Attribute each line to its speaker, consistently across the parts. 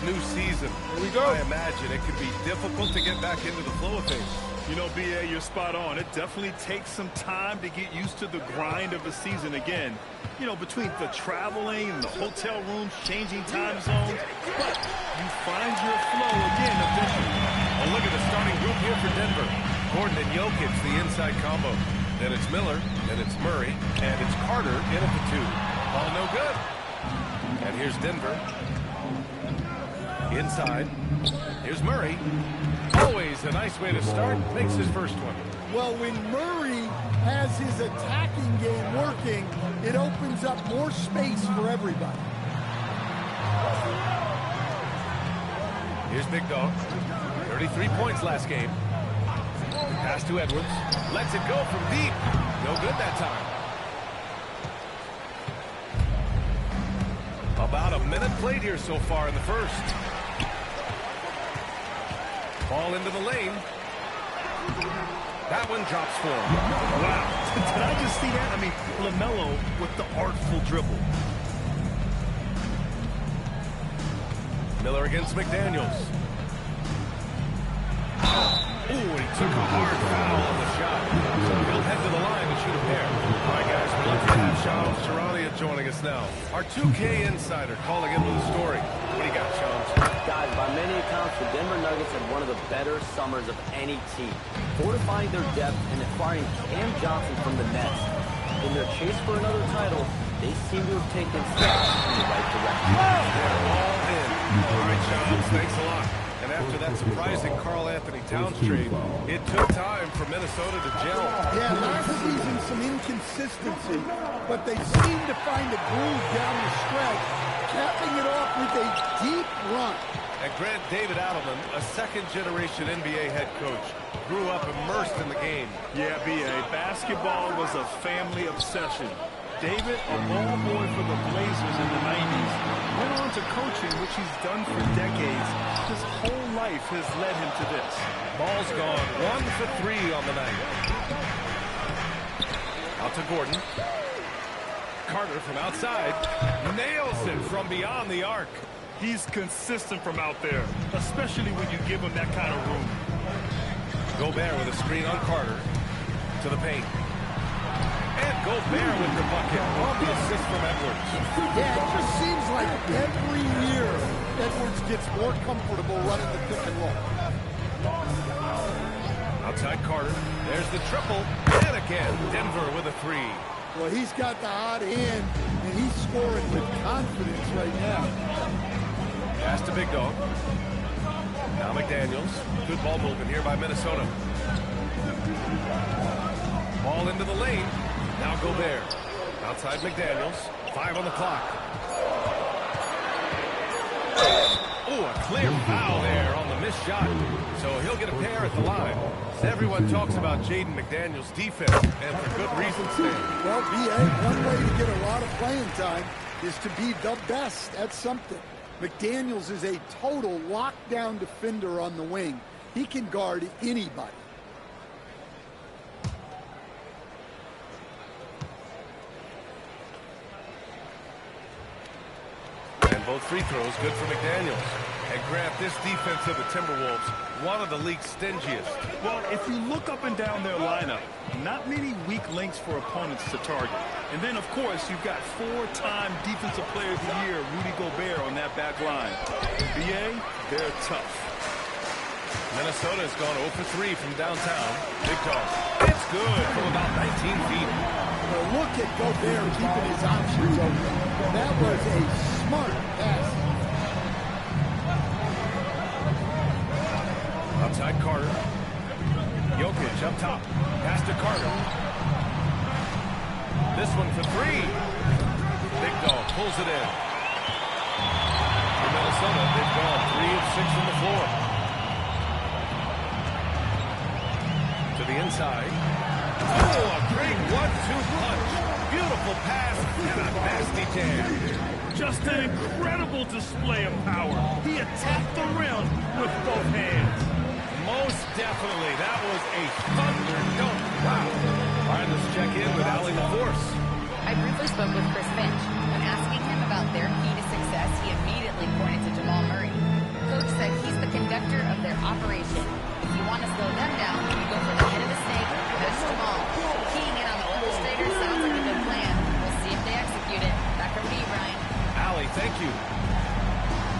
Speaker 1: new season.
Speaker 2: Here we go.
Speaker 1: I imagine it can be difficult to get back into the flow of things.
Speaker 2: You know, B.A., you're spot on. It definitely takes some time to get used to the grind of the season again. You know, between the traveling and the hotel rooms, changing time zones. But you find your flow again eventually.
Speaker 1: Well, look at the starting group here for Denver. Gordon and Jokic, the inside combo. Then it's Miller, then it's Murray, and it's Carter in at the 2. Ball no good. And here's Denver. Inside. Here's Murray. Always a nice way to start. Makes his first one.
Speaker 3: Well, when Murray has his attacking game working, it opens up more space for everybody.
Speaker 1: Here's Big Dog. 33 points last game. Pass to Edwards. Lets it go from deep. No good that time. About a minute played here so far in the first. Ball into the lane. That one drops for him.
Speaker 2: Wow. Did I just see that? I mean, LaMelo with the artful dribble.
Speaker 1: Miller against McDaniels. Ooh, and he took a hard foul on the shot. So he'll head to the line to shoot a pair. All right, guys, we're lucky to have Shams Charania joining us now. Our 2K insider calling in with a story. What do you got, Shams?
Speaker 4: Guys, by many accounts, the Denver Nuggets had one of the better summers of any team, fortifying their depth and acquiring Cam Johnson from the Nets. In their chase for another title, they seem to have taken steps in the right direction.
Speaker 1: They're all in. All right, Shams, thanks a lot. And after that surprising Karl-Anthony Towns trade, it took time for Minnesota to gel.
Speaker 3: Yeah, last season some inconsistency, but they seem to find a groove down the stretch, capping it off with a deep run.
Speaker 1: And Grant David Adelman, a second-generation NBA head coach, grew up immersed in the game.
Speaker 2: Yeah, B.A., basketball was a family obsession. David, a ball boy for the Blazers in the 90s, went on to coaching, which he's done for decades. His whole life has led him to this.
Speaker 1: Ball's gone 1 for 3 on the night. Out to Gordon. Carter from outside. Nails it from beyond the arc.
Speaker 2: He's consistent from out there, especially when you give him that kind of room.
Speaker 1: Gobert with a screen on Carter. To the paint. And Gobert with the bucket on the assist from Edwards.
Speaker 3: Yeah, it just seems like every year Edwards gets more comfortable running the pick and roll.
Speaker 1: Outside Carter. There's the triple. And again, Denver with a 3.
Speaker 3: Well, he's got the hot hand, and he's scoring with confidence right now.
Speaker 1: Pass to Big Dog. Now McDaniels. Good ball movement here by Minnesota. Ball into the lane. Now Gobert. Outside McDaniels. 5 on the clock. Oh, a clear foul there on the missed shot. So he'll get a pair at the line. Everyone talks about Jaden McDaniels' defense, and for good reason, Stan.
Speaker 3: Well, B.A., one way to get a lot of playing time is to be the best at something. McDaniels is a total lockdown defender on the wing. He can guard anybody.
Speaker 1: And both free throws good for McDaniels. And Grant, this defense of the Timberwolves, one of the league's stingiest.
Speaker 2: Well, if you look up and down their lineup, not many weak links for opponents to target. And then, of course, you've got 4-time Defensive Player of the Year, Rudy Gobert, on that back line. NBA, they're tough.
Speaker 1: Minnesota has gone 0 for 3 from downtown. Big Dog. It's good from about 19 feet.
Speaker 3: Well, look at Gobert keeping his options open. That was a smart pass.
Speaker 1: Outside Carter. Jokic up top. Pass to Carter. This one for 3. Big Dog pulls it in. For Minnesota, they've gone 3 of 6 from the floor. To the inside. Oh, a great 1-2 punch. Beautiful pass and a nasty jam.
Speaker 2: Just an incredible display of power. He attacked the rim with both hands.
Speaker 1: Most definitely. That was a thunder dunk. Wow. All right, let's check in with Allie LaForce.
Speaker 5: I briefly spoke with Chris Finch. When asking him about their key to success, he immediately pointed to Jamal Murray.
Speaker 1: thank you.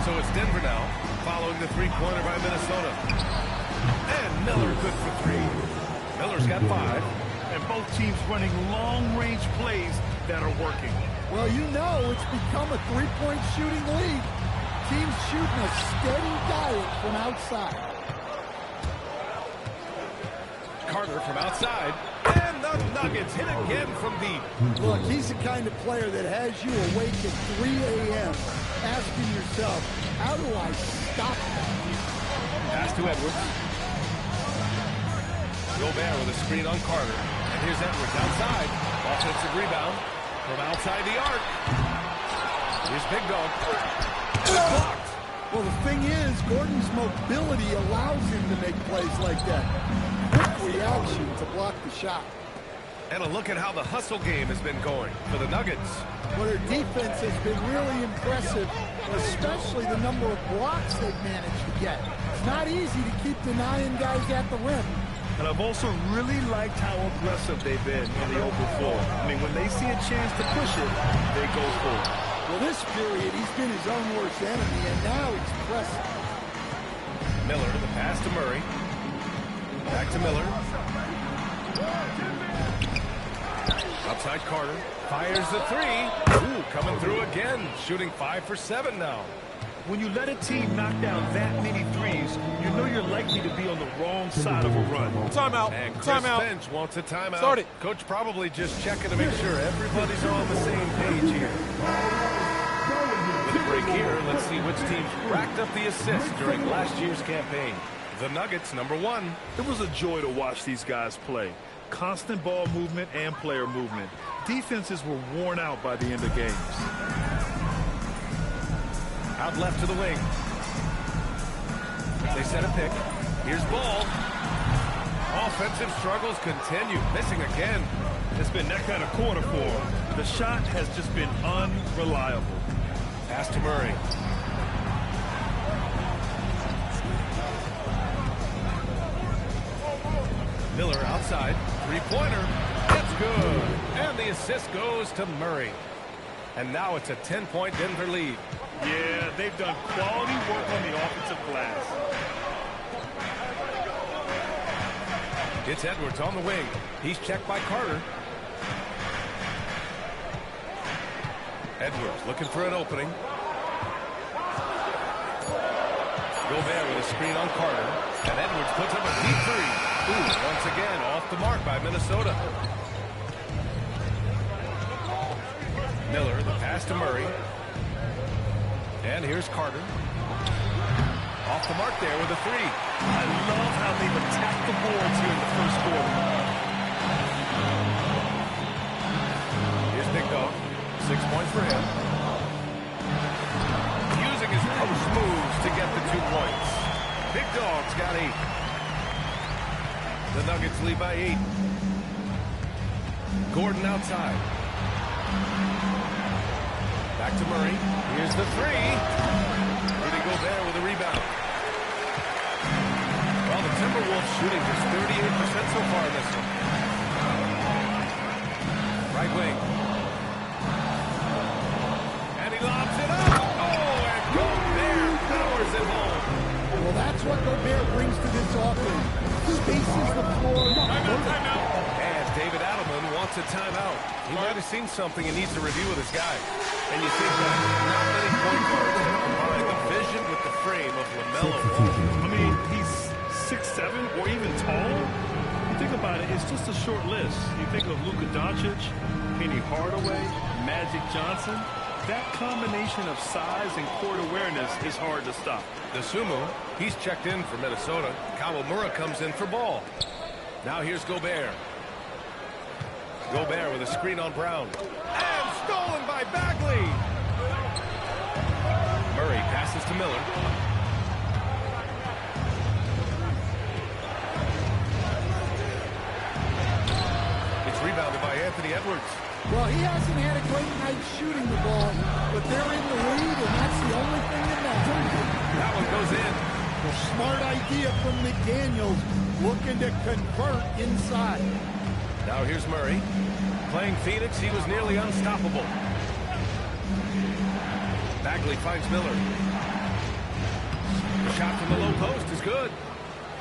Speaker 1: So it's Denver now, following the three-pointer by Minnesota. And Miller good for three. Miller's got 5.
Speaker 2: And both teams running long-range plays that are working.
Speaker 3: Well, you know it's become a three-point shooting league. Teams shooting a steady diet from outside.
Speaker 1: Carter from outside. And the Nuggets hit again from deep.
Speaker 3: Look, he's the kind of player that has you awake at 3 a.m. asking yourself, how do I stop him?
Speaker 1: Pass to Edwards. Gobert with a screen on Carter. And here's Edwards outside. Offensive rebound from outside the arc. Here's Big Dog. And it's blocked.
Speaker 3: Well, the thing is, Gordon's mobility allows him to make plays like that. Quick reaction to block the shot.
Speaker 1: And a look at how the hustle game has been going for the Nuggets.
Speaker 3: Well, their defense has been really impressive, especially the number of blocks they've managed to get. It's not easy to keep denying guys at the rim.
Speaker 2: And I've also really liked how aggressive they've been in the open floor. I mean, when they see a chance to push it, they go for it.
Speaker 3: Well, this period, he's been his own worst enemy, and now he's pressing.
Speaker 1: Miller, the pass to Murray. Back to Miller. Outside Carter. Fires the three. Ooh, coming through again. Shooting 5 for 7 now.
Speaker 2: When you let a team knock down that many threes, you know you're likely to be on the wrong side of a run.
Speaker 5: Timeout.
Speaker 1: And Chris
Speaker 5: Timeout.
Speaker 1: Finch wants a timeout.
Speaker 5: Start it.
Speaker 1: Coach probably just checking to make sure everybody's on the same page here. With a break here, let's see which teams racked up the assists during last year's campaign. The Nuggets, number 1.
Speaker 2: It was a joy to watch these guys play. Constant ball movement and player movement. Defenses were worn out by the end of games.
Speaker 1: Out left to the wing. They set a pick. Here's Ball. Offensive struggles continue. Missing again.
Speaker 2: It's been that kind of quarter for him. The shot has just been unreliable.
Speaker 1: Pass to Murray. Miller outside. Three-pointer. It's good. And the assist goes to Murray. And now it's a 10-point Denver lead.
Speaker 2: Yeah, they've done quality work on the offensive glass.
Speaker 1: It's Edwards on the wing. He's checked by Carter. Edwards looking for an opening. Gobert with a screen on Carter. And Edwards puts up a deep three. Ooh, once again, off the mark by Minnesota. Miller, the pass to Murray. And here's Carter. Off the mark there with a three.
Speaker 2: I love how they've attacked the boards here in the first quarter.
Speaker 1: Here's Big Dog. 6 points for him. Using his post moves to get the 2 points. Big Dog's got 8. The Nuggets lead by 8. Gordon outside. Back to Murray. Here's the three. Rudy Gobert with a rebound. Well, the Timberwolves shooting just 38% so far in this one. Right wing. And he lobs it up. Oh, and Gobert powers it home.
Speaker 3: Well, that's what Gobert brings to this offense. Spaces the floor.
Speaker 1: And David Adelman wants a timeout. He might have seen something and needs a review with his guy. And you think that not many point guards have combined the vision with the frame of LaMelo Ball.
Speaker 2: I mean, he's 6'7" or even taller. You think about it, it's just a short list. You think of Luka Doncic, Penny Hardaway, Magic Johnson. That combination of size and court awareness is hard to stop.
Speaker 1: The Sumo, he's checked in for Minnesota. Kawamura comes in for Ball. Now here's Gobert. Gobert with a screen on Brown. And stolen by Bagley. Murray passes to Miller. It's rebounded by Anthony Edwards.
Speaker 3: Well, he hasn't had a great night shooting the ball, but they're in the lead, and that's the only thing that matters.
Speaker 1: That one goes in.
Speaker 3: Well, smart idea from McDaniels, looking to convert inside.
Speaker 1: Now here's Murray. Playing Phoenix, he was nearly unstoppable. Bagley finds Miller. The shot from the low post is good.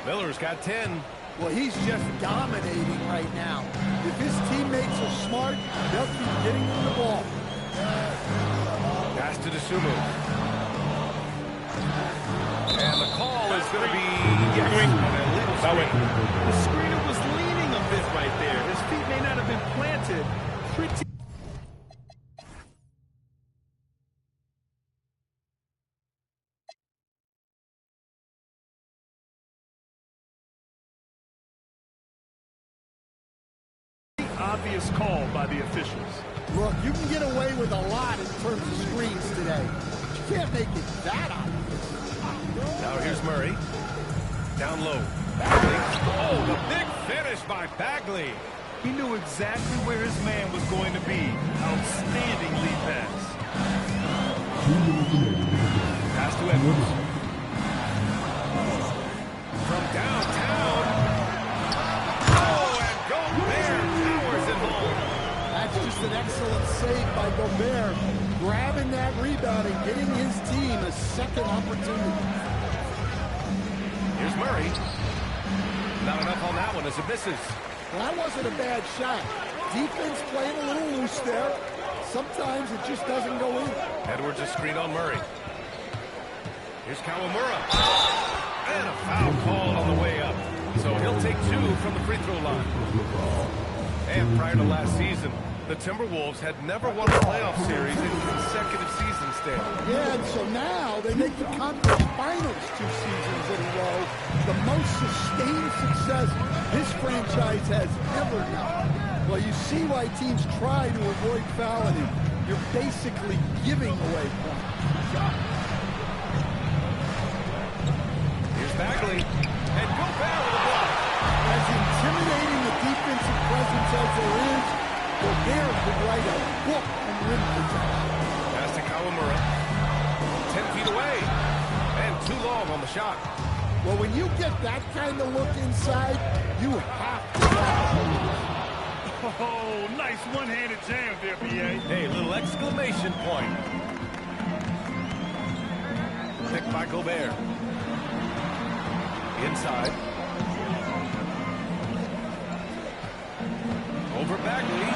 Speaker 1: Miller's got 10.
Speaker 3: Well, he's just dominating right now. If his teammates are smart, they'll keep getting him the ball.
Speaker 1: Pass to Dosunmu. And the call is going to be yes, an illegal screen.
Speaker 2: The screener was leaning a bit right there. His feet may not have been planted pretty. Obvious call by the officials.
Speaker 3: Look, you can get away with a lot in terms of screens today. You can't make it that obvious.
Speaker 1: Now here's Murray. Down low. Bagley. Oh, the big finish by Bagley.
Speaker 2: He knew exactly where his man was going to be. Outstanding lead pass.
Speaker 1: Pass to Edwards. From downtown. Oh, and Gobert powers it home.
Speaker 3: That's just an excellent save by Gobert, grabbing that rebound and getting his team a second opportunity.
Speaker 1: Here's Murray. Not enough on that one as it misses.
Speaker 3: Well, that wasn't a bad shot. Defense playing a little loose there. Sometimes it just doesn't go in.
Speaker 1: Edwards a screen on Murray. Here's Kawamura. And a foul call on the way up. So he'll take 2 from the free throw line. And prior to last season, the Timberwolves had never won a playoff series in consecutive seasons, Dan.
Speaker 3: Yeah, and so now they make the conference finals 2 seasons in a row. The most sustained success this franchise has ever known. Well, you see why teams try to avoid fouling him. You're basically giving away points.
Speaker 1: Here's Bagley. And Gobert with a block.
Speaker 3: As intimidating a defensive presence as there is, Gobert could write a book on rim protection.
Speaker 1: Pass to Kawamura. 10 feet away. And too long on the shot.
Speaker 3: Well, when you get that kind of look inside, you have to watch.
Speaker 2: Oh, nice one-handed jam there, B.A.
Speaker 1: Hey, little exclamation point. Picked by Gobert. Inside. Over Bagley.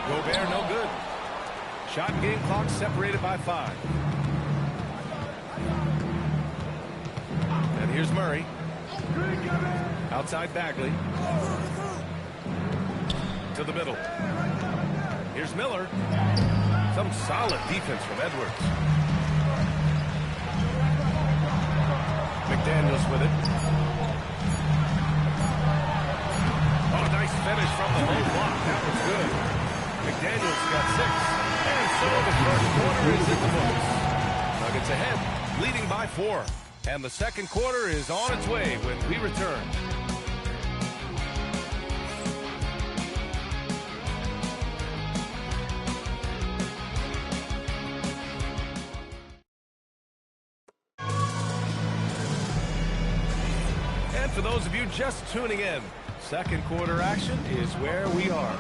Speaker 1: Gobert no good. Shot and game clock separated by 5. And here's Murray. Outside Bagley. To the middle. Here's Miller. Some solid defense from Edwards. McDaniels with it. Oh, nice finish from the low block. That was good. McDaniels got 6. And so the first quarter is in the books. Nuggets ahead, leading by 4. And the second quarter is on its way when we return. For those of you just tuning in, second quarter action is where we are.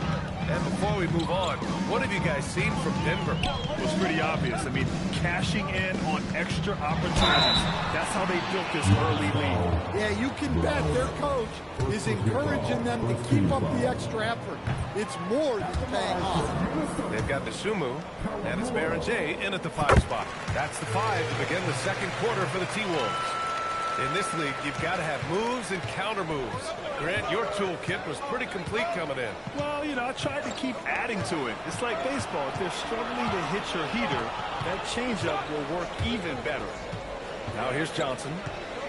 Speaker 1: And before we move on, what have you guys seen from Denver?
Speaker 2: It was pretty obvious. I mean, cashing in on extra opportunities. That's how they built this early lead.
Speaker 3: Yeah, you can bet their coach is encouraging them to keep up the extra effort. It's more than paying off.
Speaker 1: They've got Dosunmu and it's Baron J in at the 5 spot. That's the 5 to begin the second quarter for the T-Wolves. In this league, you've got to have moves and counter moves. Grant, your toolkit was pretty complete coming in.
Speaker 2: Well, you know, I tried to keep adding to it. It's like baseball. If they're struggling to hit your heater, that changeup will work even better.
Speaker 1: Now here's Johnson.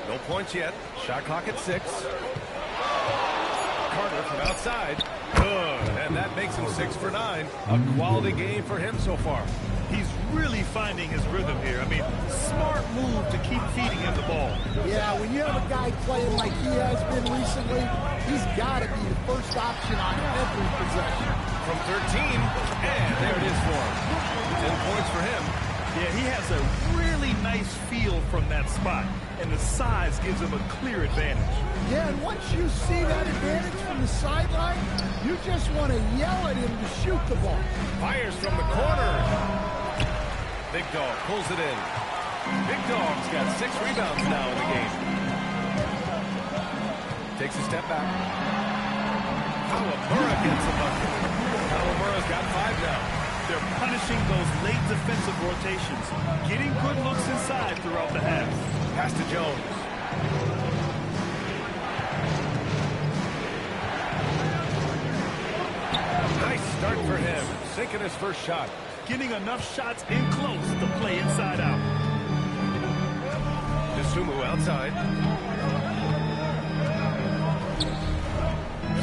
Speaker 1: No points yet. Shot clock at 6. Carter from outside. Good. And that makes him 6 for 9. A quality game for him so far.
Speaker 2: He's really finding his rhythm here. I mean, smart move to keep feeding him the ball.
Speaker 3: Yeah, when you have a guy playing like he has been recently, he's got to be the first option on every possession.
Speaker 1: From 13, and there it is for him. 10 points for him.
Speaker 2: Yeah, he has a really nice feel from that spot, and the size gives him a clear advantage.
Speaker 3: Yeah, and once you see that advantage from the sideline, you just want to yell at him to shoot the ball.
Speaker 1: Fires from the corner. Big Dog pulls it in. Big Dog's got 6 rebounds now in the game. Takes a step back. Kawamura gets a bucket. Kawamura's got 5 now.
Speaker 2: They're punishing those late defensive rotations, getting good looks inside throughout the half.
Speaker 1: Pass to Jones. Nice start for him. Sinking his first shot.
Speaker 2: Getting enough shots in close to play inside out.
Speaker 1: Dosunmu outside.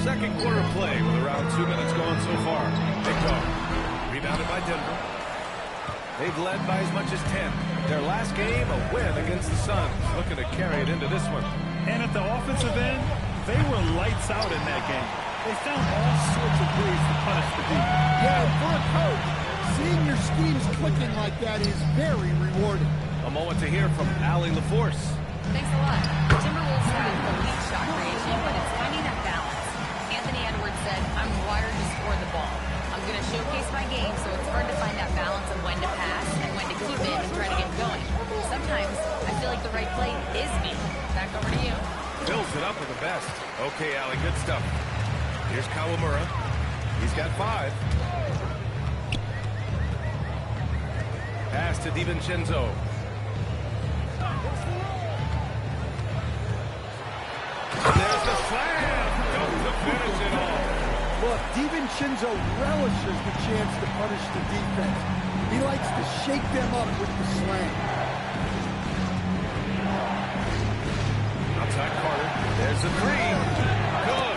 Speaker 1: Second quarter play with around 2 minutes gone so far. Big Dog. Rebounded by Denver. They've led by as much as 10. Their last game, a win against the Suns. Looking to carry it into this one.
Speaker 2: And at the offensive end, they were lights out in that game. They found all sorts of ways to punish the D.
Speaker 3: Yeah, and for a coach, seeing your schemes clicking like that is very rewarding.
Speaker 1: A moment to hear from Allie LaForce.
Speaker 5: Thanks a lot. Timberwolves have elite shot creation, but it's finding that balance. Anthony Edwards said, I'm wired to score the ball. I'm going to showcase my game, so it's hard to find that balance of when to pass and when to keep it and try to get going. Sometimes I feel like the right play is me. Back over to you.
Speaker 1: Fills it up with the best. Okay, Allie, good stuff. Here's Kawamura. He's got 5. Pass to DiVincenzo. There's the slam. Comes to finish it all.
Speaker 3: Look, DiVincenzo relishes the chance to punish the defense. He likes to shake them up with the slam.
Speaker 1: Outside Carter. There's the 3. Good.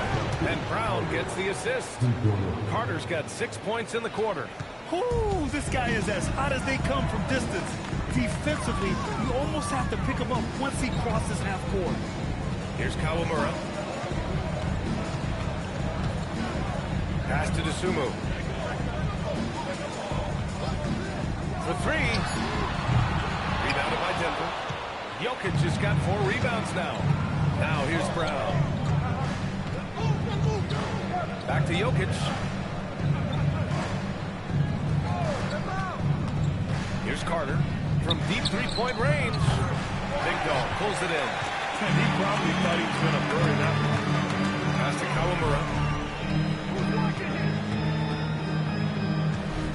Speaker 1: And Brown gets the assist. Carter's got 6 points in the quarter.
Speaker 2: Ooh, this guy is as hot as they come from distance. Defensively, you almost have to pick him up once he crosses half court.
Speaker 1: Here's Kawamura. Pass to Dosunmu. For 3. Rebounded by Denver. Jokic has got 4 rebounds now. Now here's Brown. Back to Jokic. Here's Carter from deep 3-point range. Big Dog pulls it in.
Speaker 2: And he probably thought he was going to bury that one.
Speaker 1: Pass to Kawamura.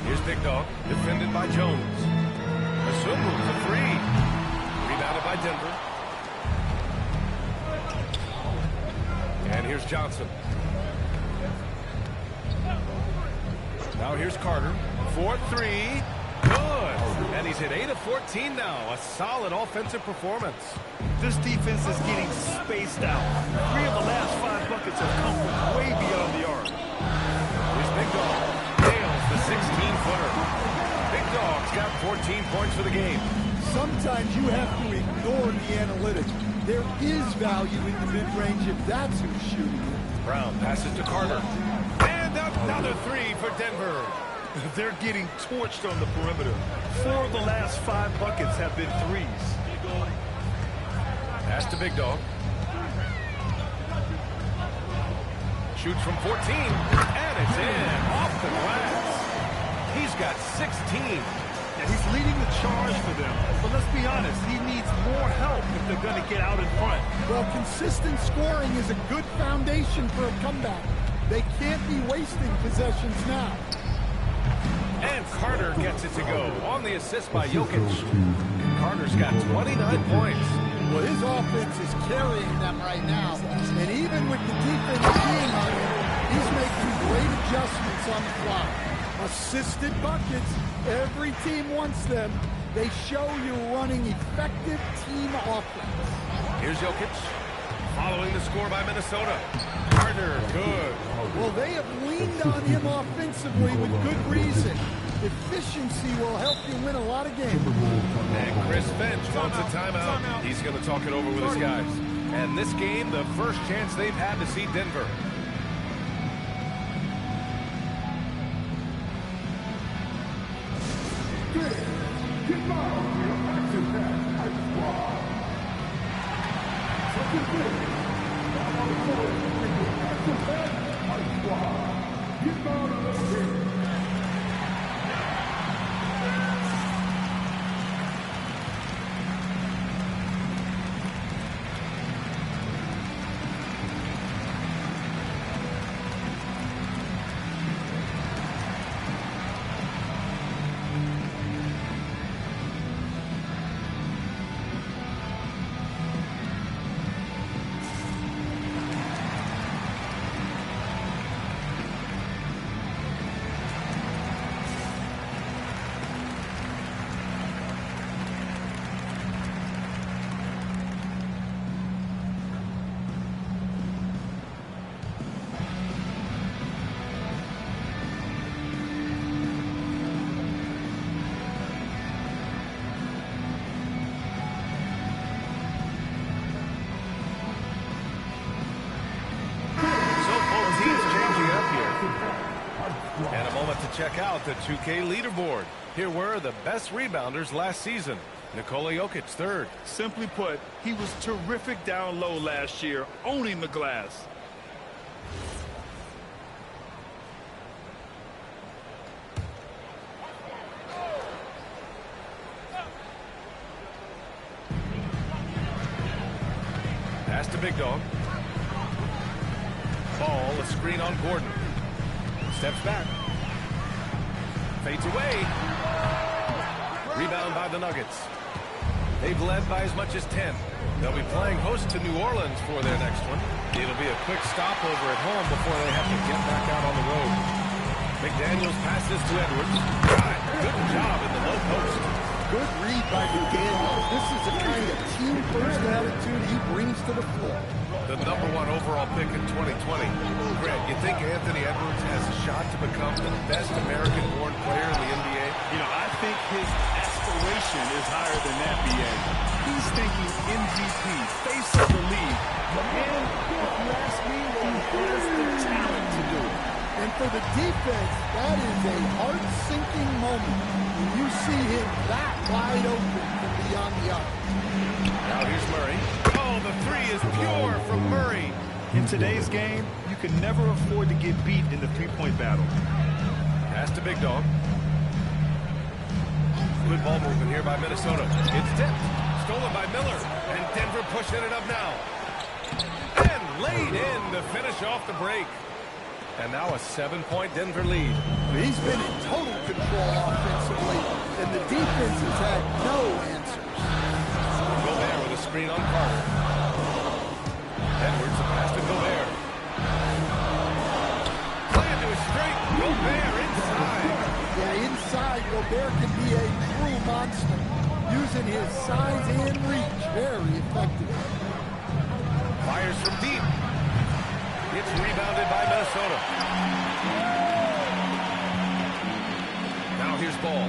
Speaker 1: Here's Big Dog, defended by Jones. Dosunmu for 3. Rebounded by Denver. And here's Johnson. Now here's Carter. 4-3. Good. And he's hit 8 of 14 now. A solid offensive performance.
Speaker 2: This defense is getting spaced out. 3 of the last 5 buckets have come from way beyond the arc.
Speaker 1: Here's Big Dog. Nails the 16-footer. Big Dog's got 14 points for the game.
Speaker 3: Sometimes you have to ignore the analytics. There is value in the mid-range if that's who's shooting it.
Speaker 1: Brown passes to Carter. And another 3 for Denver.
Speaker 2: They're getting torched on the perimeter. 4 of the last 5 buckets have been 3s.
Speaker 1: Pass to Big Dog. Shoots from 14. And it's in. Off the glass. He's got 16.
Speaker 2: And he's leading the charge for them. But let's be honest, he needs more help if they're going to get out in front.
Speaker 3: Well, consistent scoring is a good foundation for a comeback. They can't be wasting possessions now.
Speaker 1: And Carter gets it to go on the assist by Jokic. Carter's got 29 points.
Speaker 3: Well, his offense is carrying them right now. And even with the defense being on him, he's making great adjustments on the fly. Assisted buckets. Every team wants them. They show you're running effective team offense.
Speaker 1: Here's Jokic. Following the score by Minnesota. Carter, good.
Speaker 3: Well, they have leaned on him offensively with good reason. Efficiency will help you win a lot of games.
Speaker 1: And Chris Finch wants a timeout. He's going to talk it over with his guys. And this game, the first chance they've had to see Denver. check out the 2K leaderboard. Here were the best rebounders last season. Nikola Jokic, third.
Speaker 2: Simply put, he was terrific down low last year, owning the glass.
Speaker 1: Pass to Big Dog. Ball, a screen on Gordon. Steps back. Fades away. Rebound by the Nuggets. They've led by as much as 10. They'll be playing host to New Orleans for their next one. It'll be a quick stopover at home before they have to get back out on the road. McDaniels passes to Edwards. Good job in the low post.
Speaker 3: Good read by McDaniels. This is the kind of team-first attitude he brings to the floor.
Speaker 1: The #1 overall pick in 2020. Grant, you think Anthony Edwards has a shot to become the best American-born player in the NBA?
Speaker 2: You know, I think his aspiration is higher than that, B.A. He's thinking MVP, face of the league. And if you ask me, he has the talent to do it.
Speaker 3: And for the defense, that is a heart-sinking moment when you see him that wide open from beyond the arc.
Speaker 1: Now here's Murray. Oh, the three is pure from Murray.
Speaker 2: In today's game, you can never afford to get beat in the three-point battle.
Speaker 1: Pass to Big Dog. Good ball movement here by Minnesota. It's tipped. Stolen by Miller. And Denver pushing it up now. And laid in to finish off the break. And now a 7-point Denver lead.
Speaker 3: He's been in total control offensively, and the defense has had no answers.
Speaker 1: Gobert with a screen on Carter. Edwards, a pass to Gobert. Play into his straight. Gobert inside.
Speaker 3: Yeah, inside, Gobert can be a true monster, using his size and reach very effectively.
Speaker 1: Fires from deep. It's rebounded by Minnesota. Now here's Ball.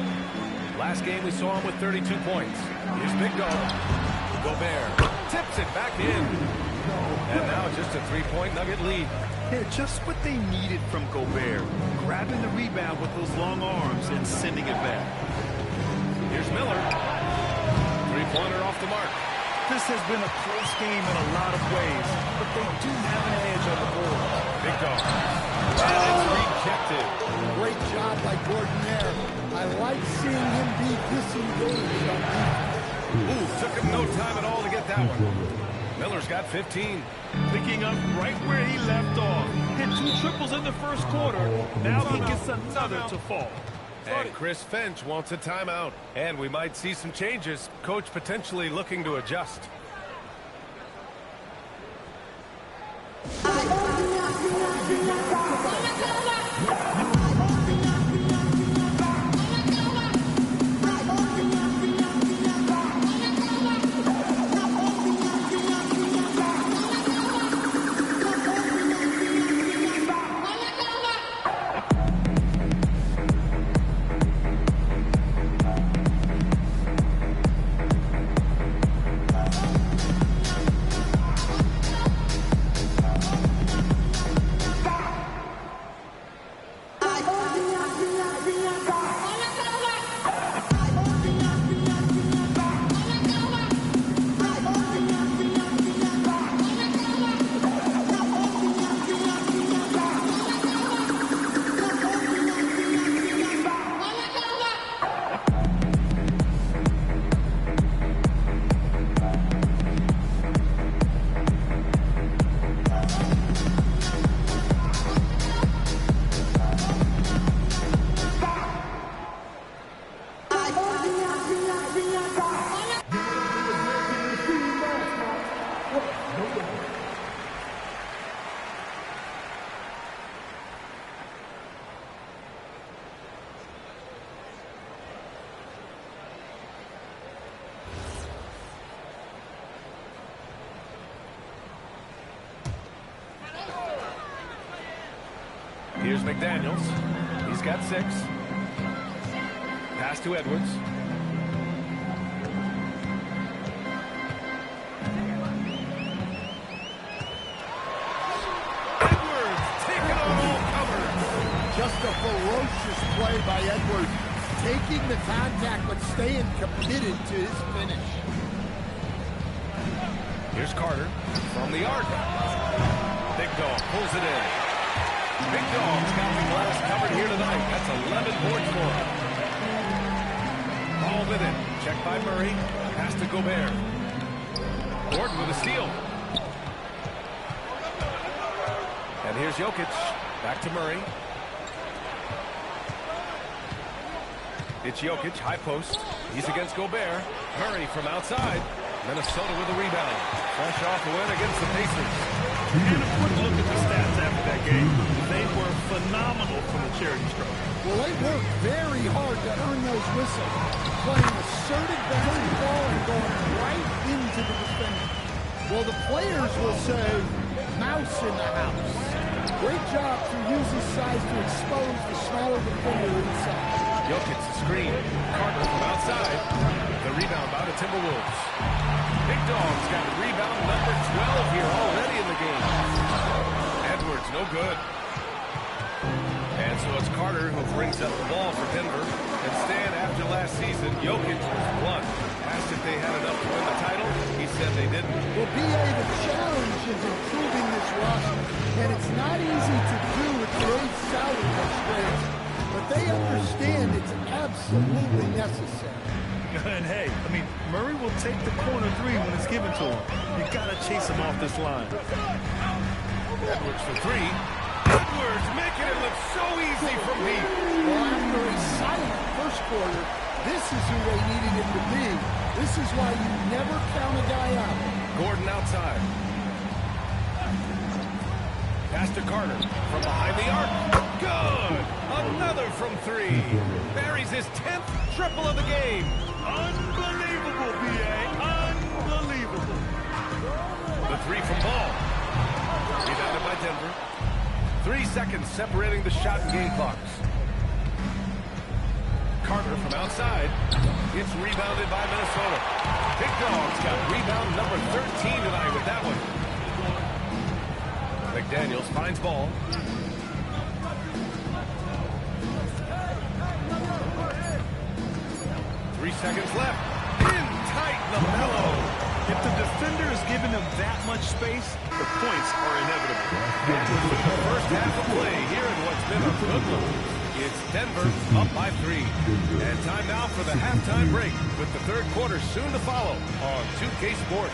Speaker 1: Last game we saw him with 32 points. Here's Big Dog. Gobert tips it back in. And now just a 3-point Nugget lead.
Speaker 2: Yeah, just what they needed from Gobert. Grabbing the rebound with those long arms and sending it back.
Speaker 1: Here's Miller. Three-pointer off the mark.
Speaker 2: This has been a close game in a lot of ways, but they do have an edge on the board.
Speaker 1: Big Dog. And it's rejected.
Speaker 3: Great job by Gordon there. I like seeing him be disengaged on defense.
Speaker 1: Ooh, took him no time at all to get that one. Miller's got 15.
Speaker 2: Picking up right where he left off. Hit 2 triples in the first quarter. Now he gets another to fall.
Speaker 1: And Chris Finch wants a timeout. And we might see some changes. Coach potentially looking to adjust. Here's McDaniels. He's got 6. Pass to Edwards.
Speaker 3: Just a ferocious play by Edwards, taking the contact but staying committed to his finish.
Speaker 1: Here's Carter from the arc. Big Dog pulls it in. Big Dog's got the glass covered here tonight. That's 11 boards for him. Ball with it. Checked by Murray. Pass to Gobert. Gordon with a steal. And here's Jokic. Back to Murray. It's Jokic, high post. He's against Gobert. Murray from outside. Minnesota with a rebound. Fresh off the win against the Pacers.
Speaker 2: And a quick look at the stats after that game. They were phenomenal from the charity stripe.
Speaker 3: Well, they worked very hard to earn those whistles, playing assertive basketball and going right into the defender. Well, the players will say, mouse in the house. Great job to use his size to expose the smaller defender inside.
Speaker 1: Jokic screen. Carter from outside. The rebound by the Timberwolves. Big Dog's got rebound number 12 here already in the game. Edwards, no good. And so it's Carter who brings up the ball for Denver. And Stan, after last season, Jokic was blunt. Asked if they had enough to win the title. He said they didn't.
Speaker 3: Well, B.A., the challenge is improving this roster. And it's not easy to do with today's salary constraints. But they understand it's absolutely necessary.
Speaker 2: And hey, I mean, Murray will take the corner three when it's given to him. You got to chase him off this line.
Speaker 1: Edwards for three. Edwards making it look so easy from deep.
Speaker 3: Well, after a silent first quarter, this is who they needed him to be. This is why you never count a guy out.
Speaker 1: Gordon outside. Pass to Carter from behind the arc. Good! Another from three. Buries his 10th triple of the game.
Speaker 2: Unbelievable, B.A. Unbelievable.
Speaker 1: The three from Ball. Rebounded by Denver. 3 seconds separating the shot and game clocks. Carter from outside. It's rebounded by Minnesota. Big Dog's got rebound number 13 tonight with that one. McDaniels finds Ball. 3 seconds left. In tight, LaMelo.
Speaker 2: If the defender is giving him that much space, the points are inevitable.
Speaker 1: The first half of play here in what's been a good one. It's Denver up by 3. And time now for the halftime break with the third quarter soon to follow on 2K Sports.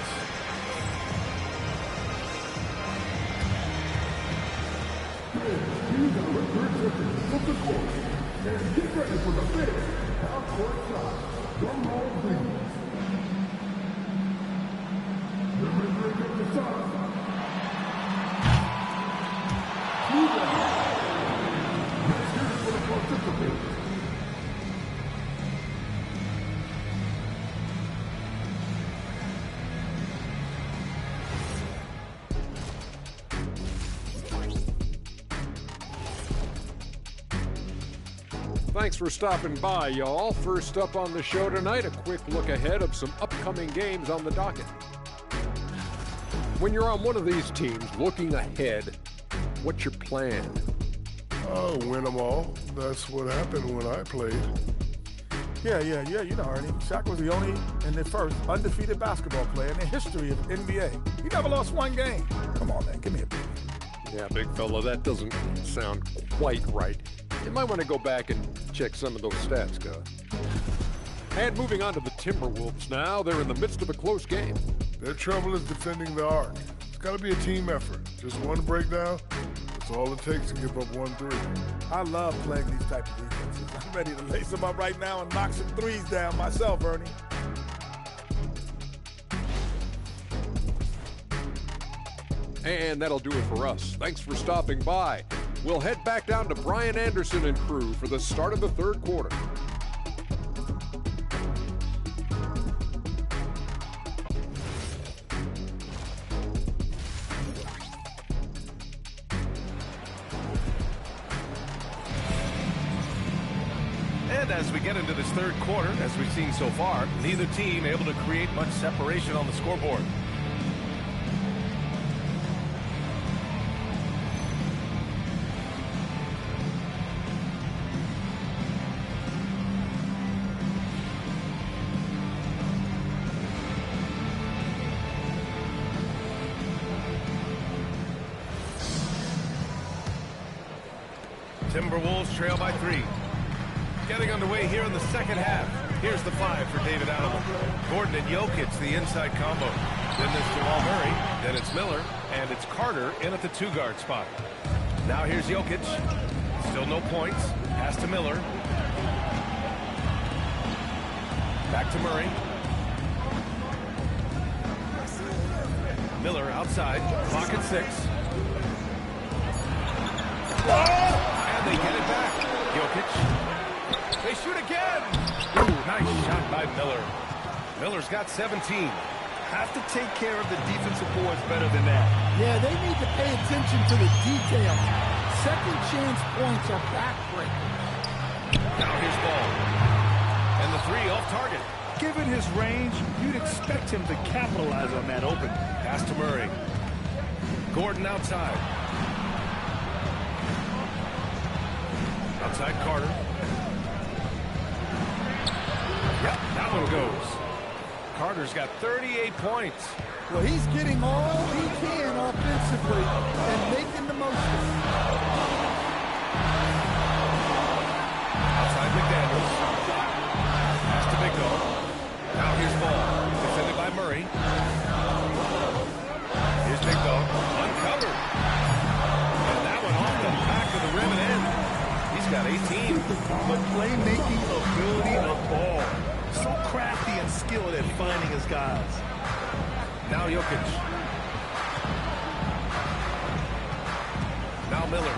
Speaker 6: Get ready for the big half-court shot. Drum roll, please. The rendering of the shot. Move it. Let's hear it for the participants.
Speaker 7: Thanks for stopping by, y'all. First up on the show tonight, a quick look ahead of some upcoming games on the docket. When you're on one of these teams looking ahead, what's your plan?
Speaker 6: Oh, win them all. That's what happened when I played.
Speaker 8: Yeah, you know, Ernie. Shaq was the only and the first undefeated basketball player in the history of NBA. He never lost one game. Come on, man, give me a break.
Speaker 7: Yeah, big fella, that doesn't sound quite right. You might want to go back and check some of those stats, Gus. And moving on to the Timberwolves now. They're in the midst of a close game.
Speaker 6: Their trouble is defending the arc. It's got to be a team effort. Just one breakdown, that's all it takes to give up 1-3.
Speaker 8: I love playing these types of defenses. I'm ready to lace them up right now and knock some threes down myself, Ernie.
Speaker 7: And that'll do it for us. Thanks for stopping by. We'll head back down to Brian Anderson and crew for the start of the third quarter.
Speaker 1: And as we get into this third quarter, as we've seen so far, neither team able to create much separation on the scoreboard. Timberwolves trail by 3. Getting underway here in the second half. Here's the 5 for David Adelman. Gordon and Jokic, the inside combo. Then there's Jamal Murray. Then it's Miller. And it's Carter in at the 2-guard spot. Now here's Jokic. Still no points. Pass to Miller. Back to Murray. Miller outside. Clock at 6. And they get it back. Jokic. They shoot again. Ooh, nice shot by Miller. Miller's got 17.
Speaker 2: Have to take care of the defensive boards better than that.
Speaker 3: Yeah, they need to pay attention to the details. Second chance points are backbreaking.
Speaker 1: Now here's Ball. And the 3 off target.
Speaker 2: Given his range, you'd expect him to capitalize on that open.
Speaker 1: Pass to Murray. Gordon outside. Outside Carter. Yep, that one goes. Carter's got 38 points.
Speaker 3: Well, he's getting all he can offensively and making the most of it.
Speaker 1: Outside McDaniels. Pass to Big Dog. Now here's Ball. Defended by Murray. Here's Big Dog. Uncovered. And that one off the back of the rim and in. He's got 18.
Speaker 2: The playmaking ability of Ball. So crafty and skilled at finding his guys.
Speaker 1: Now Jokic. Now Miller.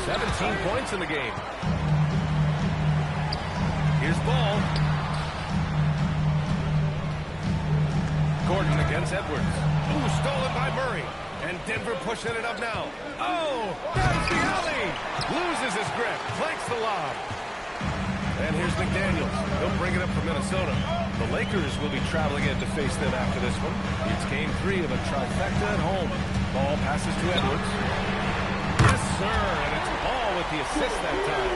Speaker 1: 17 points in the game. Here's Ball. Gordon against Edwards. Ooh, stolen by Murray. And Denver pushing it up now. Oh, that's the alley. Loses his grip. Flanks the lob. And here's McDaniels. He'll bring it up for Minnesota. The Lakers will be traveling in to face them after this one. It's game 3 of a trifecta at home. Ball passes to Edwards. Yes, sir. And it's Ball with the assist that time.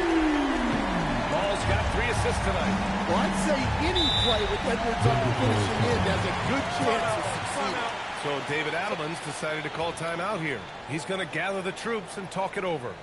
Speaker 1: Ball's got 3 assists tonight.
Speaker 3: Well, I'd say any play with Edwards on the finishing end has a good chance of succeeding.
Speaker 1: So David Adelman's decided to call timeout here. He's going to gather the troops and talk it over.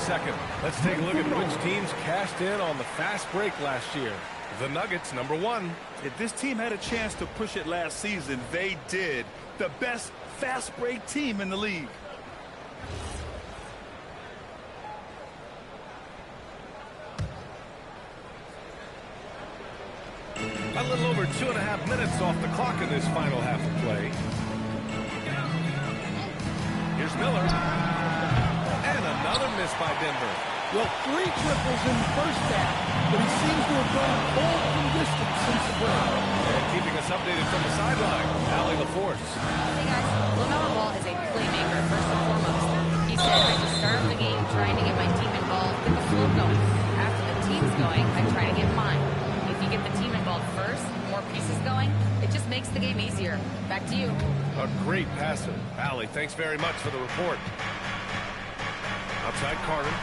Speaker 1: Second. Let's take a look at which teams cashed in on the fast break last year. The Nuggets, number 1.
Speaker 2: If this team had a chance to push it last season, they did. The best fast break team in the league.
Speaker 1: A little over 2.5 minutes off the clock in this final half of play. Here's Miller. And another miss by Denver.
Speaker 3: Well, 3 triples in the first half, but he seems to have gone cold from distance since the break.
Speaker 1: And keeping us updated from the sideline, Allie LaForce.
Speaker 5: Hey guys, LaMelo Ball is a playmaker first and foremost. He said, I just start the game trying to get my team involved, get the flow going. After the team's going, I try to get mine. If you get the team involved first, more pieces going, it just makes the game easier. Back to you.
Speaker 1: A great passer. Allie, thanks very much for the report. Outside Carter.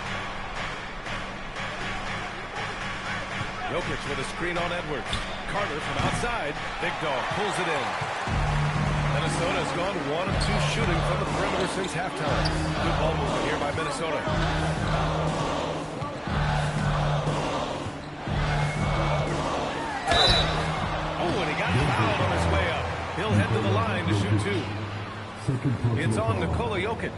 Speaker 1: Jokic with a screen on Edwards. Carter from outside. Big Dog pulls it in. Minnesota has gone 1 of 2 shooting from the perimeter since halftime. Good ball movement here by Minnesota. Oh, and he got fouled on his way up. He'll head to the line to shoot 2. It's on Nikola Jokic.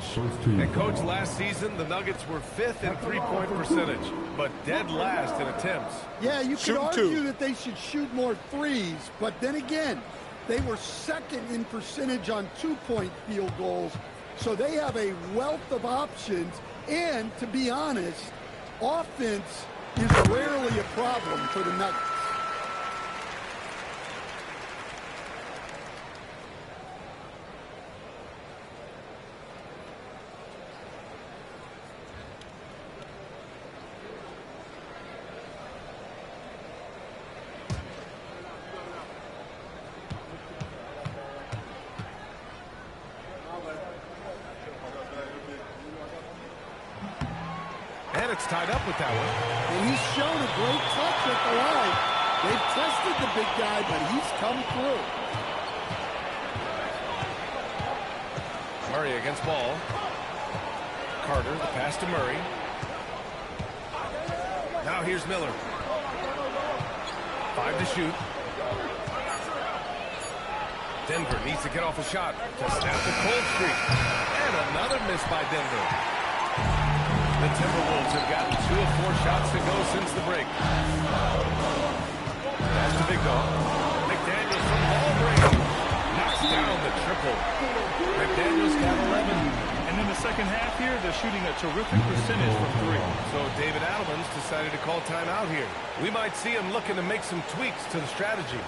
Speaker 1: And coach, last season, the Nuggets were 5th in three-point percentage, but dead last in attempts.
Speaker 3: Yeah, you could argue that they should shoot more threes, but then again, they were 2nd in percentage on 2-point field goals, so they have a wealth of options, and to be honest, offense is rarely a problem for the Nuggets.
Speaker 1: And it's tied up with that one.
Speaker 3: And he's shown a great touch at the line. They've tested the big guy, but he's come through.
Speaker 1: Murray against ball. Carter, the pass to Murray. Now here's Miller. 5 to shoot. Denver needs to get off a shot to snap the cold streak. And another miss by Denver. The Timberwolves have gotten 2 of 4 shots to go since the break. Pass to Big Dog. McDaniels from ball break. Knocks down the triple. McDaniels got 11.
Speaker 2: And in the second half here, they're shooting a terrific percentage from 3.
Speaker 1: So David Adelman's decided to call timeout here. We might see him looking to make some tweaks to the strategy.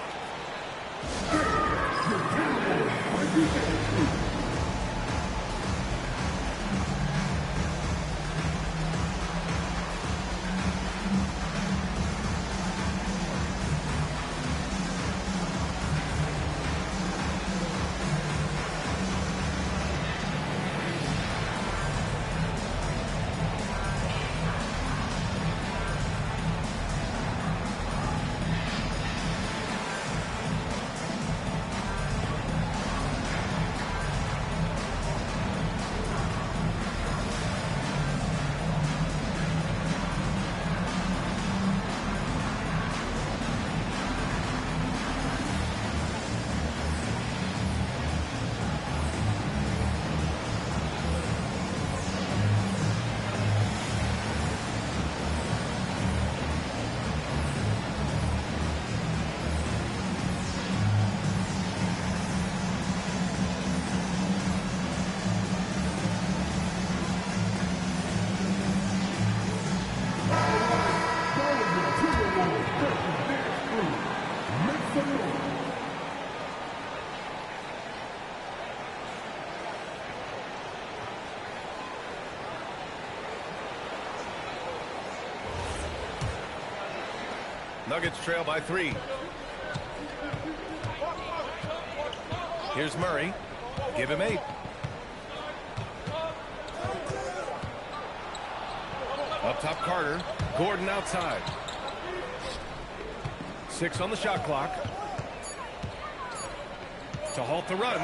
Speaker 1: Nuggets trail by 3. Here's Murray. Give him 8. Up top Carter. Gordon outside. 6 on the shot clock. To halt the run.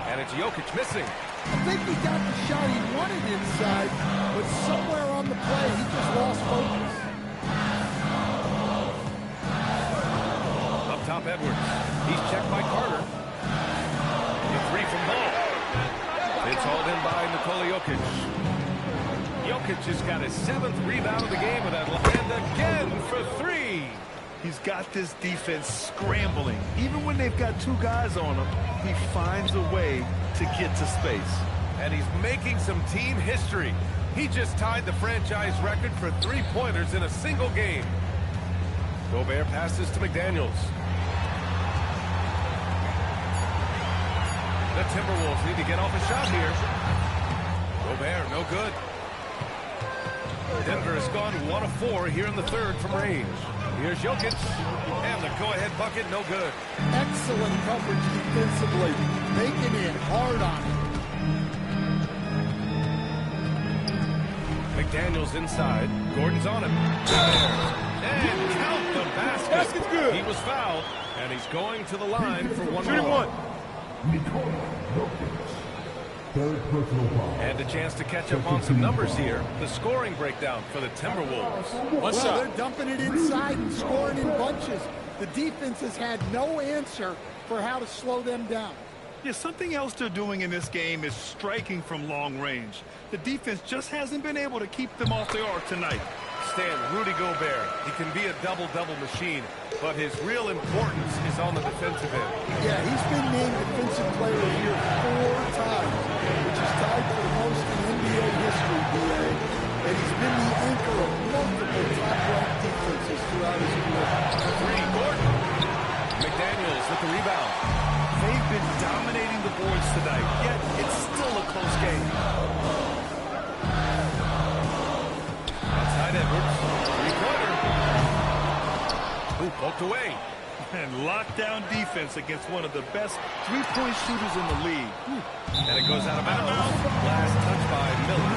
Speaker 1: And it's Jokic missing.
Speaker 3: I think he got the shot he wanted inside, but somewhere on the play he just lost focus.
Speaker 1: Up top Edwards. He's checked by Carter. The 3 from Ball. It's hauled in by Nikola Jokic. Jokic has got his 7th rebound of the game with that and again for 3.
Speaker 2: He's got this defense scrambling. Even when they've got 2 guys on him, he finds a way to get to space.
Speaker 1: And he's making some team history. He just tied the franchise record for 3-pointers in a single game. Gobert passes to McDaniels. The Timberwolves need to get off a shot here. Gobert, no good. Denver has gone 1 of 4 here in the 3rd from range. Here's Jokic, and the go-ahead bucket, no good.
Speaker 3: Excellent coverage defensively. Making it hard on him.
Speaker 1: McDaniels inside. Gordon's on him. And count the basket.
Speaker 8: Basket's good.
Speaker 1: He was fouled, and he's going to the line for one
Speaker 8: Shooting
Speaker 1: more.
Speaker 8: 1.
Speaker 1: And a chance to catch up on some numbers here. The scoring breakdown for the Timberwolves.
Speaker 3: Well, they're dumping it inside and scoring in bunches. The defense has had no answer for how to slow them down.
Speaker 2: Yeah, something else they're doing in this game is striking from long range. The defense just hasn't been able to keep them off the arc tonight.
Speaker 1: Stan, Rudy Gobert, he can be a double-double machine, but his real importance is on the defensive end.
Speaker 3: Yeah, he's been named Defensive Player of the Year 4 times, which is tied for the most in NBA history, D.A. And he's been the anchor of multiple top-ranked defenses throughout his career.
Speaker 1: Three, Gordon. McDaniels with the rebound.
Speaker 2: They've been dominating the boards tonight, yet it's still a close game.
Speaker 1: Outside Edwards. Three-pointer. Ooh, poked away.
Speaker 2: And lockdown defense against one of the best three-point shooters in the league.
Speaker 1: And it goes out of bounds. Last touch by Miller.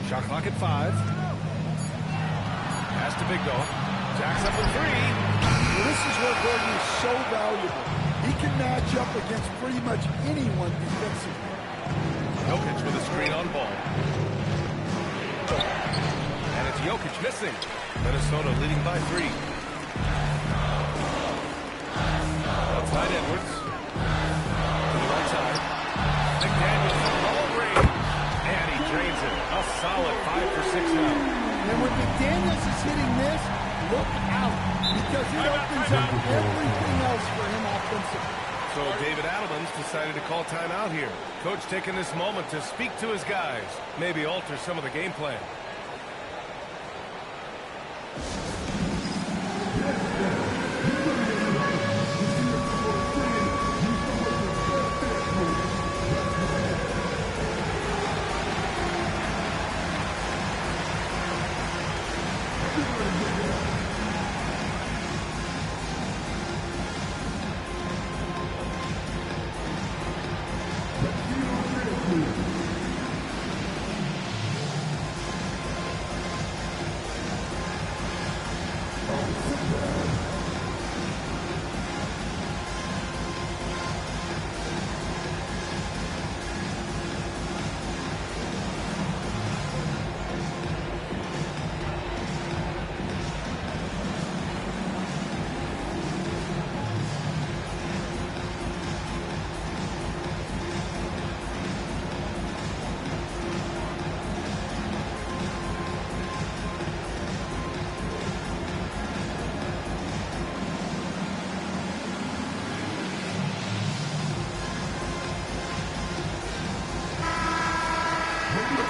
Speaker 1: Shot clock at 5. Pass to Big Dog. Jacks up a three.
Speaker 3: Well, this is where Gordon is so valuable. He can match up against pretty much anyone defensively.
Speaker 1: Jokic with a screen on ball. And it's Jokic missing. Minnesota leading by 3. Outside Edwards. To the right side. McDaniels from long range. And he drains it. A solid 5 for 6 now.
Speaker 3: And when McDaniels is hitting this, look out, because it opens up everything else for him offensively.
Speaker 1: So David Adelman's decided to call timeout here. Coach taking this moment to speak to his guys, maybe alter some of the game plan.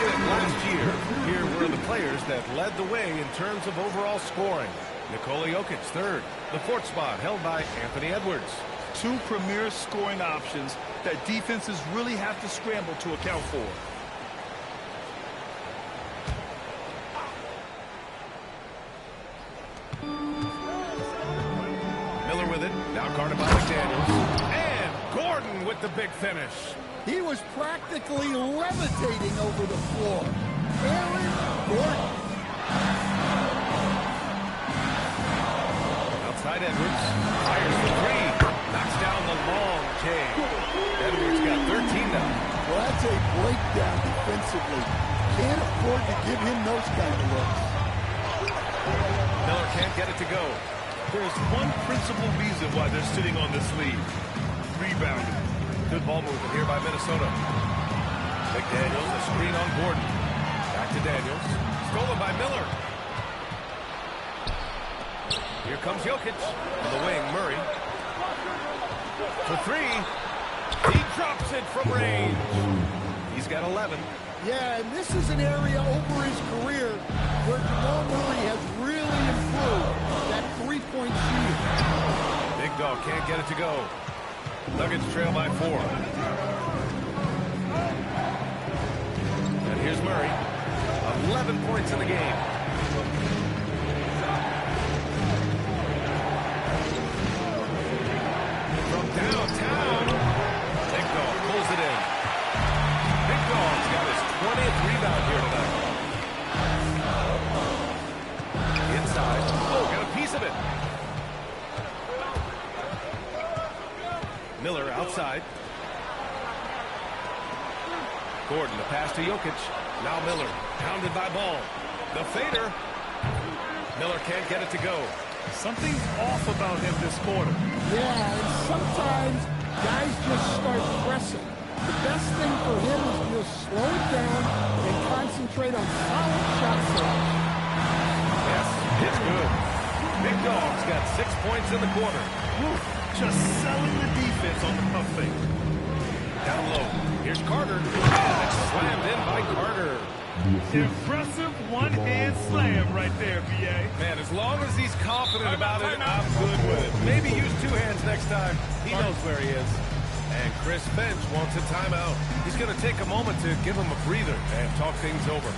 Speaker 1: Last year, here were the players that led the way in terms of overall scoring. Nikola Jokic, third. The fourth spot held by Anthony Edwards.
Speaker 2: Two premier scoring options that defenses really have to scramble to account for.
Speaker 1: Miller with it, now guarded by McDaniels. And Gordon with the big finish.
Speaker 3: He was practically levitating over the floor. Aaron Gordon.
Speaker 1: Outside Edwards, fires the three, knocks down the long J. Edwards got 13 now.
Speaker 3: Well, that's a breakdown defensively. Can't afford to give him those kind of looks.
Speaker 1: Miller can't get it to go.
Speaker 2: There's one principal reason why they're sitting on this lead. Rebounding.
Speaker 1: Good ball movement here by Minnesota. McDaniels, a screen on Gordon. Back to Daniels. Stolen by Miller. Here comes Jokic. On the wing, Murray. For three. He drops it from range. He's got 11.
Speaker 3: Yeah, and this is an area over his career where Jamal Murray has really improved that three-point shooting.
Speaker 1: Big Dog can't get it to go. Nuggets trail by 4. And here's Murray. 11 points in the game. From downtown, Big Dog Miller outside. Gordon, the pass to Jokic. Now Miller, pounded by Ball. The fader. Miller can't get it to go.
Speaker 2: Something's off about him this quarter.
Speaker 3: Yeah, and sometimes guys just start pressing. The best thing for him is to just slow it down and concentrate on solid shot selection.
Speaker 1: Yes, it's good. Big Dog's got 6 points in the quarter.
Speaker 2: Just selling the defense on the pump fake.
Speaker 1: Down low. Here's Carter. And it's slammed in by Carter.
Speaker 2: Impressive one-hand slam right there, B.A.
Speaker 1: Man, as long as he's confident about it, I'm good with it. Maybe use 2 hands next time. He knows where he is. And Chris Finch wants a timeout. He's going to take a moment to give him a breather and talk things over.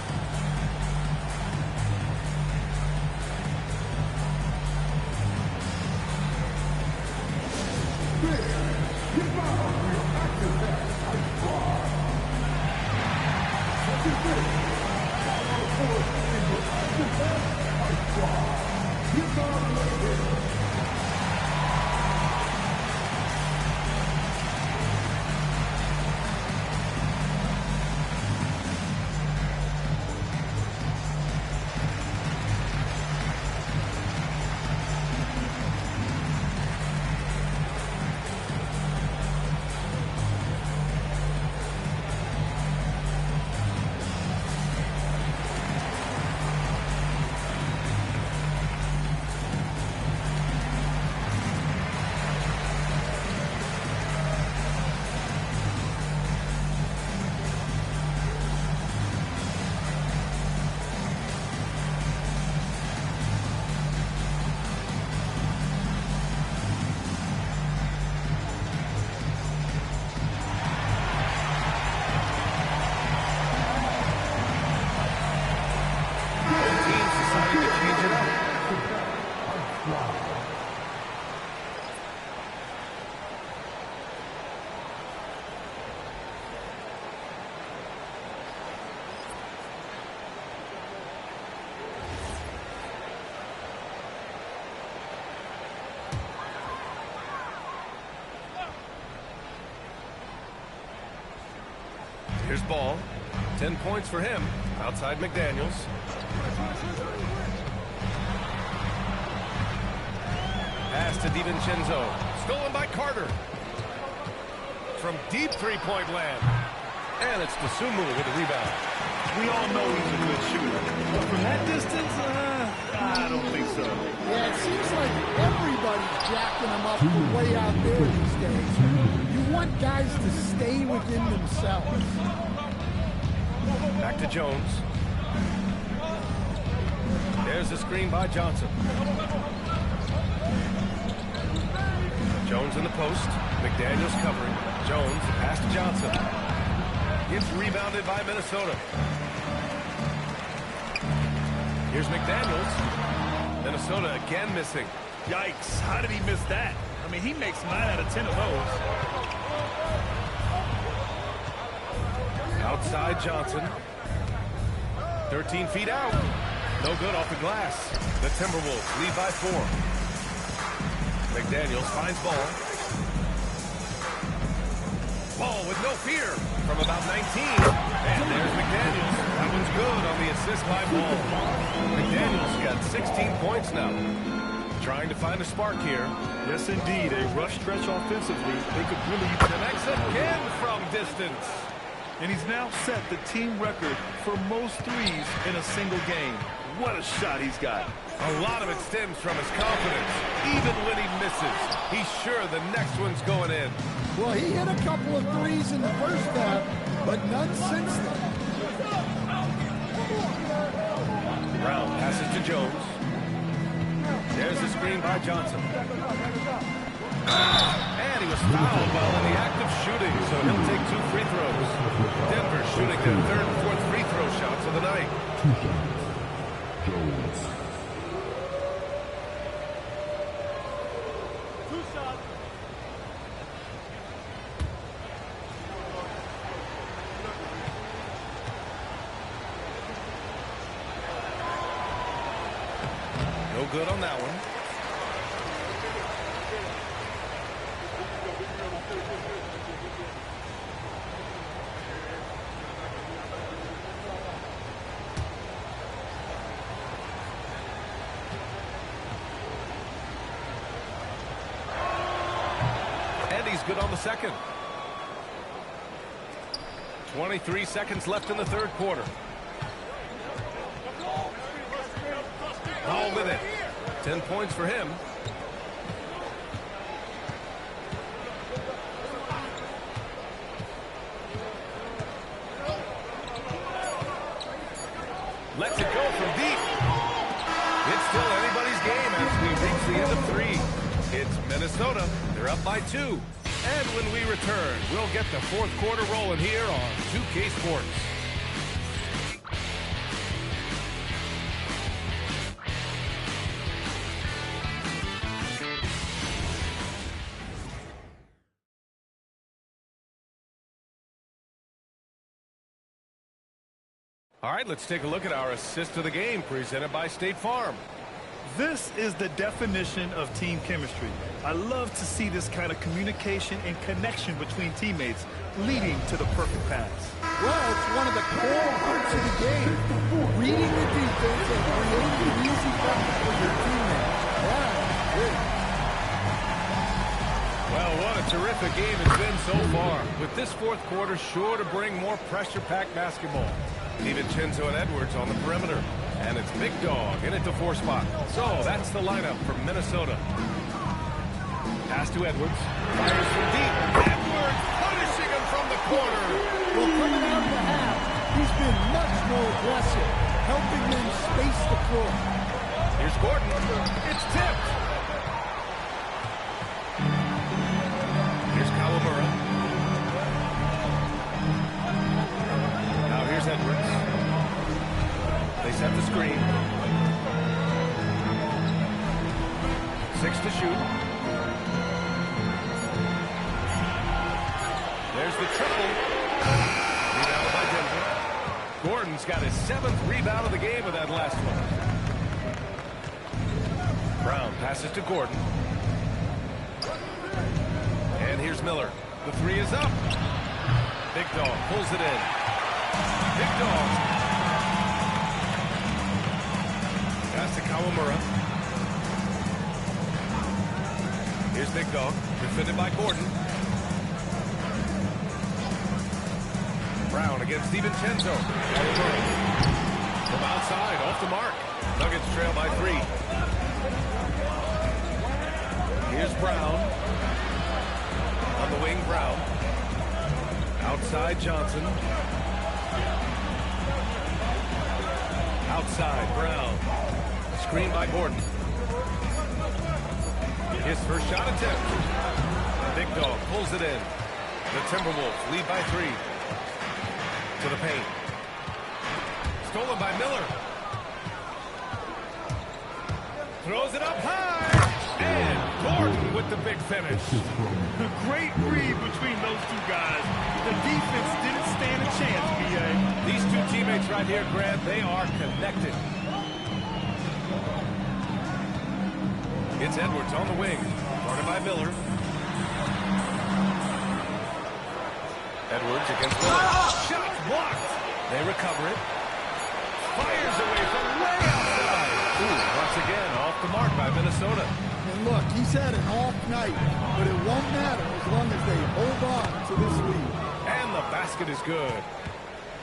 Speaker 1: Here's Ball. 10 points for him. Outside McDaniels. Pass to DiVincenzo. Stolen by Carter. From deep three-point land. And it's Dosunmu with the rebound.
Speaker 2: We all know he's a good shooter. But from that distance, I don't think so.
Speaker 3: Yeah, it seems like everybody's jacking him up for way out there these days. You want guys to stay within themselves.
Speaker 1: Back to Jones. There's the screen by Johnson. Jones in the post. McDaniels covering. Jones, pass to Johnson. It's rebounded by Minnesota. Here's McDaniels. Minnesota again missing.
Speaker 2: Yikes, how did he miss that? I mean, he makes 9 out of 10 of those.
Speaker 1: Outside Johnson. 13 feet out. No good off the glass. The Timberwolves lead by 4. McDaniels finds Ball. Ball with no fear from about 19. And there's McDaniels. That one's good on the assist by Ball. McDaniels got 16 points now. Trying to find a spark here.
Speaker 2: Yes, indeed. A rough stretch offensively. They could really...
Speaker 1: Connects again from distance.
Speaker 2: And he's now set the team record for most threes in a single game. What a shot he's got.
Speaker 1: A lot of it stems from his confidence. Even when he misses, he's sure the next one's going in.
Speaker 3: Well, he hit a couple of threes in the first half, but none since then.
Speaker 1: Brown passes to Jones. There's the screen by Johnson. And he was fouled while in the act of shooting, so he'll take 2 free throws. Denver shooting their 3rd and 4th free throw shots of the night.
Speaker 6: Jones.
Speaker 1: No good on that one. is good on the second. 23 seconds left in the third quarter. All with it. 10 points for him. Lets it go from deep. It's still anybody's game as we reach the end of 3. It's Minnesota. They're up by 2. And when we return, we'll get the fourth quarter rolling here on 2K Sports. All right, let's take a look at our assist of the game presented by State Farm.
Speaker 2: This is the definition of team chemistry. I love to see this kind of communication and connection between teammates leading to the perfect pass.
Speaker 3: Well, it's one of the core parts of the game. Reading the defense and creating an easy bucket for your teammates.
Speaker 1: Well, what a terrific game it's been so far. With this fourth quarter sure to bring more pressure-packed basketball. DiVincenzo and Edwards on the perimeter. And it's Big Dog in at the 4 spot. So that's the lineup for Minnesota. Pass to Edwards. Fires from deep. Edwards punishing him from the corner.
Speaker 3: Well, coming out of the half, he's been much more aggressive, helping them space the floor.
Speaker 1: Here's Gordon. It's tipped. Here's Kawamura. Now here's Edwards. They set the screen. 6 to shoot. There's the triple. Rebounded by Denver. Gordon's got his 7th rebound of the game with that last one. Brown passes to Gordon. And here's Miller. The 3 is up. Big Dog pulls it in. Big Dog. Pass to Kawamura. Here's Big Dog. Defended by Gordon. Brown against DiVincenzo. From outside, off the mark. Nuggets trail by 3. Here's Brown. On the wing, Brown. Outside, Johnson. Outside, Brown. Screen by Gordon. His first shot attempt. Big Dog pulls it in. The Timberwolves lead by 3. To the paint. Stolen by Miller. Throws it up high. And Gordon with the big finish.
Speaker 2: A great read between those two guys. The defense didn't stand a chance, B.A.
Speaker 1: These two teammates right here, Grant, they are connected. It's Edwards on the wing. Guarded by Miller. Edwards against Miller. Shot blocked. They recover it. Fires away from way outside. Once again, off the mark by Minnesota.
Speaker 3: And look, he's had an off night, but it won't matter as long as they hold on to this lead.
Speaker 1: And the basket is good.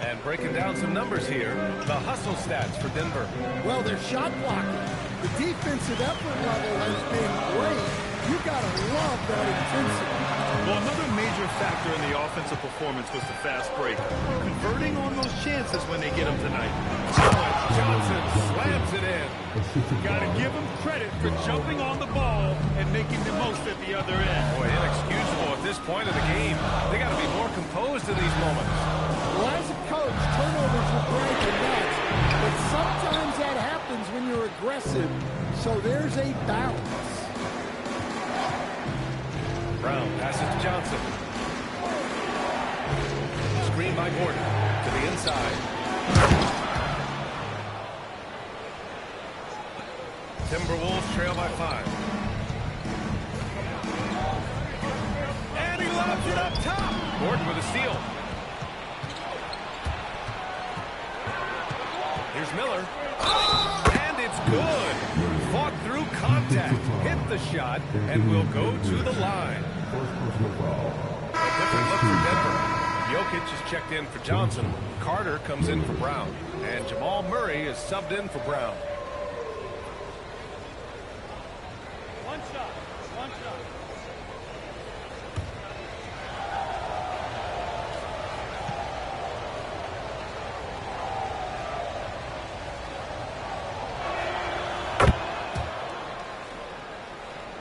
Speaker 1: And breaking down some numbers here, the hustle stats for Denver.
Speaker 3: Well, they're shot blocking. The defensive effort level has been great. You gotta love that intensity.
Speaker 2: Well, another major factor in the offensive performance was the fast break. Converting on those chances when they get them tonight.
Speaker 1: Johnson slams it in.
Speaker 2: Got to give him credit for jumping on the ball and making the most at the other end.
Speaker 1: Boy, inexcusable at this point of the game. They got to be more composed in these moments.
Speaker 3: Well, as a coach, turnovers will drive you nuts, but sometimes that happens when you're aggressive, so there's a balance.
Speaker 1: Brown passes to Johnson. Screen by Gordon to the inside. Timberwolves trail by 5. And he lobs it up top. Gordon with a steal. Here's Miller. And it's good. Fought through contact. Hit the shot and will go to the line. Different look for Denver. Jokic is checked in for Johnson. Carter comes in for Brown. And Jamal Murray is subbed in for Brown.
Speaker 2: One shot.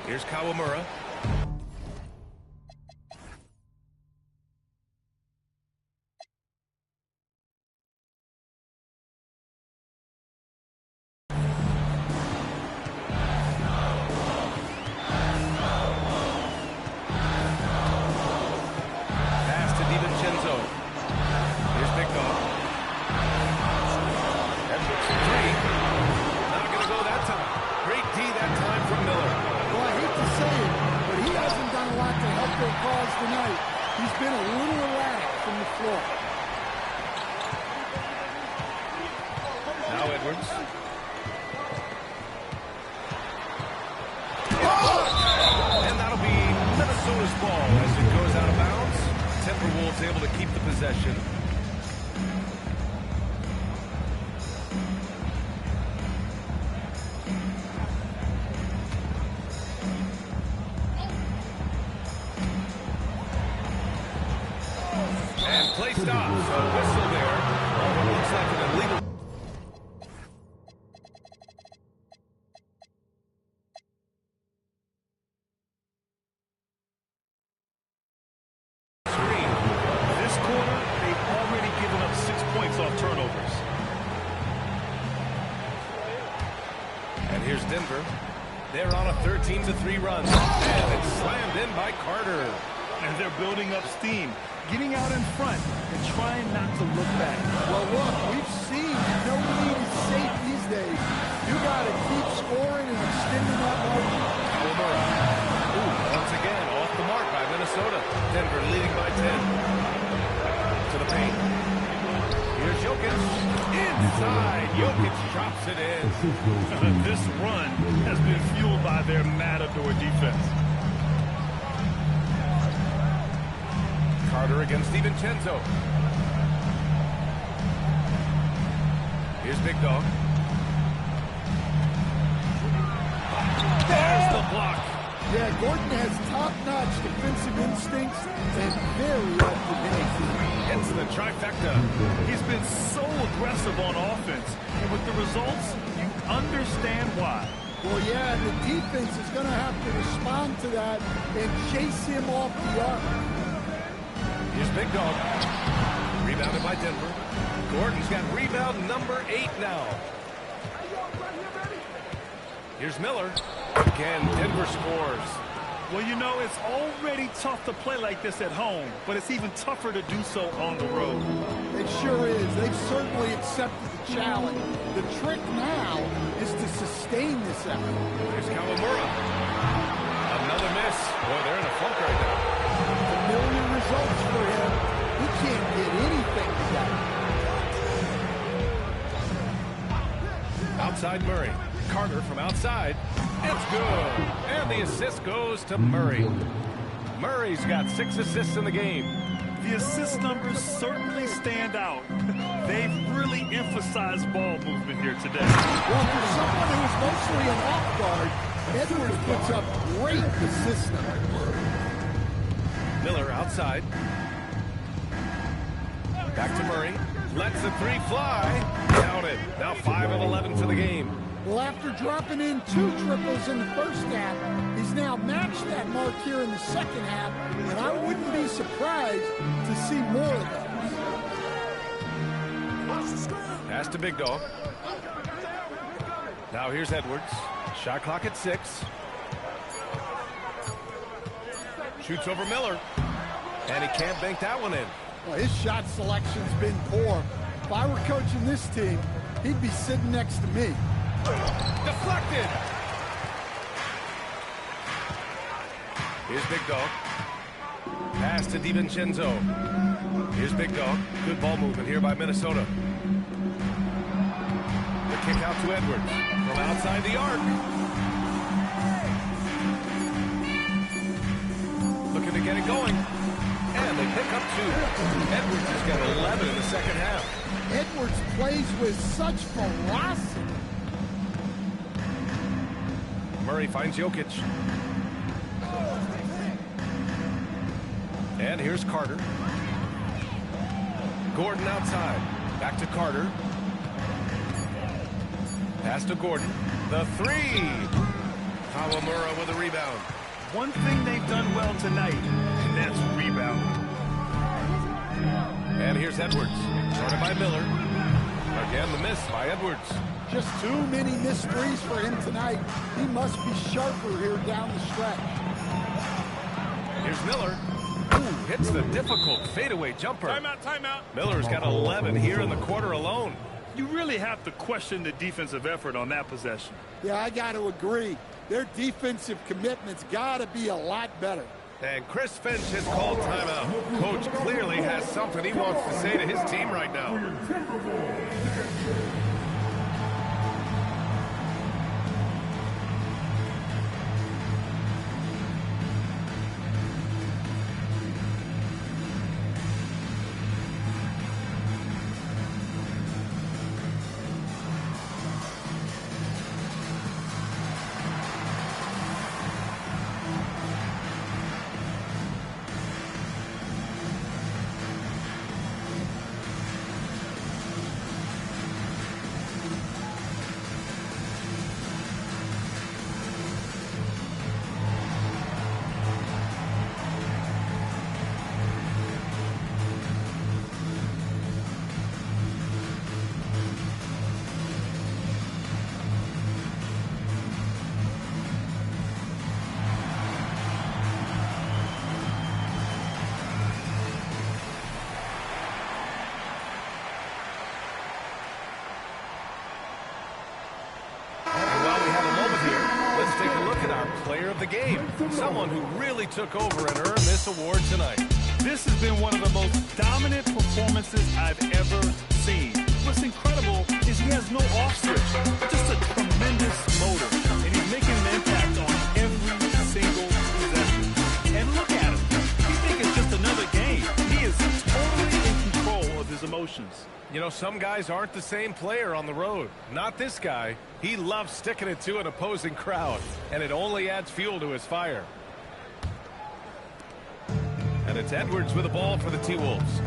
Speaker 1: Here's Kawamura. Able to keep the possession. And play stops. So whistle there. What looks like an illegal. Denver. They're on a 13-3 run. And it's slammed in by Carter.
Speaker 2: And they're building up steam, getting out in front and trying not to look back.
Speaker 3: Well, look, we've seen no lead is safe these days. You got to keep scoring and extending that margin.
Speaker 1: Kawamura. Once again, off the mark by Minnesota. Denver leading by 10. To the paint. Here's Jokic. Inside. Jokic drops it in.
Speaker 2: This run has been fueled by their Matador defense.
Speaker 1: Carter against DiVincenzo. Here's Big Dog. There's the block.
Speaker 3: Yeah, Gordon has top-notch defensive instincts and very active.
Speaker 1: Hits the trifecta.
Speaker 2: He's been so aggressive on offense, and with the results, you understand why.
Speaker 3: Well, yeah, the defense is going to have to respond to that and chase him off the arc.
Speaker 1: Here's Big Dog. Rebounded by Denver. Gordon's got rebound number 8 now. Here's Miller. Again, Denver scores.
Speaker 2: Well, you know, it's already tough to play like this at home, but it's even tougher to do so on the road.
Speaker 3: It sure is. They've certainly accepted the challenge. The trick now is to sustain this effort.
Speaker 1: Here's Kawamura. Another miss. Boy, they're in a funk right now.
Speaker 3: Familiar results for him. He can't get anything together.
Speaker 1: Outside Murray. Carter from outside. It's good. And the assist goes to Murray. Murray's got 6 assists in the game.
Speaker 2: The assist numbers certainly stand out. They've really emphasized ball movement here today.
Speaker 3: Well, for someone who is mostly an off guard, Edwards puts up great assist numbers.
Speaker 1: Miller outside. Back to Murray. Lets the 3 fly. Counted. Now 5 of 11 for the game.
Speaker 3: Well, after dropping in 2 triples in the first half, he's now matched that mark here in the second half, and I wouldn't be surprised to see more of those.
Speaker 1: Pass to Big Dog. Now here's Edwards. Shot clock at 6. Shoots over Miller. And he can't bank that one in.
Speaker 3: Well, his shot selection's been poor. If I were coaching this team, he'd be sitting next to me.
Speaker 1: Deflected. Here's Big Dog. Pass to DiVincenzo. Here's Big Dog. Good ball movement here by Minnesota. The kick out to Edwards from outside the arc. Look Edwards has got 11 in the second half.
Speaker 3: Edwards plays with such ferocity.
Speaker 1: Murray finds Jokic. And here's Carter. Gordon outside. Back to Carter. Pass to Gordon. The three. Kawamura with a rebound.
Speaker 2: One thing they've done well tonight, and that's rebounding.
Speaker 1: And here's Edwards. Started by Miller. Again, the miss by Edwards.
Speaker 3: Just too many missed threes for him tonight. He must be sharper here down the stretch.
Speaker 1: Here's Miller. Ooh, hits the difficult fadeaway jumper.
Speaker 2: Timeout, timeout.
Speaker 1: Miller's got 11 here in the quarter alone.
Speaker 2: You really have to question the defensive effort on that possession.
Speaker 3: Yeah, I got to agree. Their defensive commitment's got to be a lot better.
Speaker 1: And Chris Finch has called timeout. Coach clearly has something he wants to say to his team right now. Player of the game, someone who really took over and earned this award tonight.
Speaker 2: This has been one of the most dominant performances I've ever seen. What's incredible is he has no off switch, just a tremendous motor, and he's making an impact on every single possession. And look at him. You think it's just another game. He is totally in control of his emotions.
Speaker 1: You know, some guys aren't the same player on the road. Not this guy. He loves sticking it to an opposing crowd, and it only adds fuel to his fire. And it's Edwards with the ball for the T-Wolves.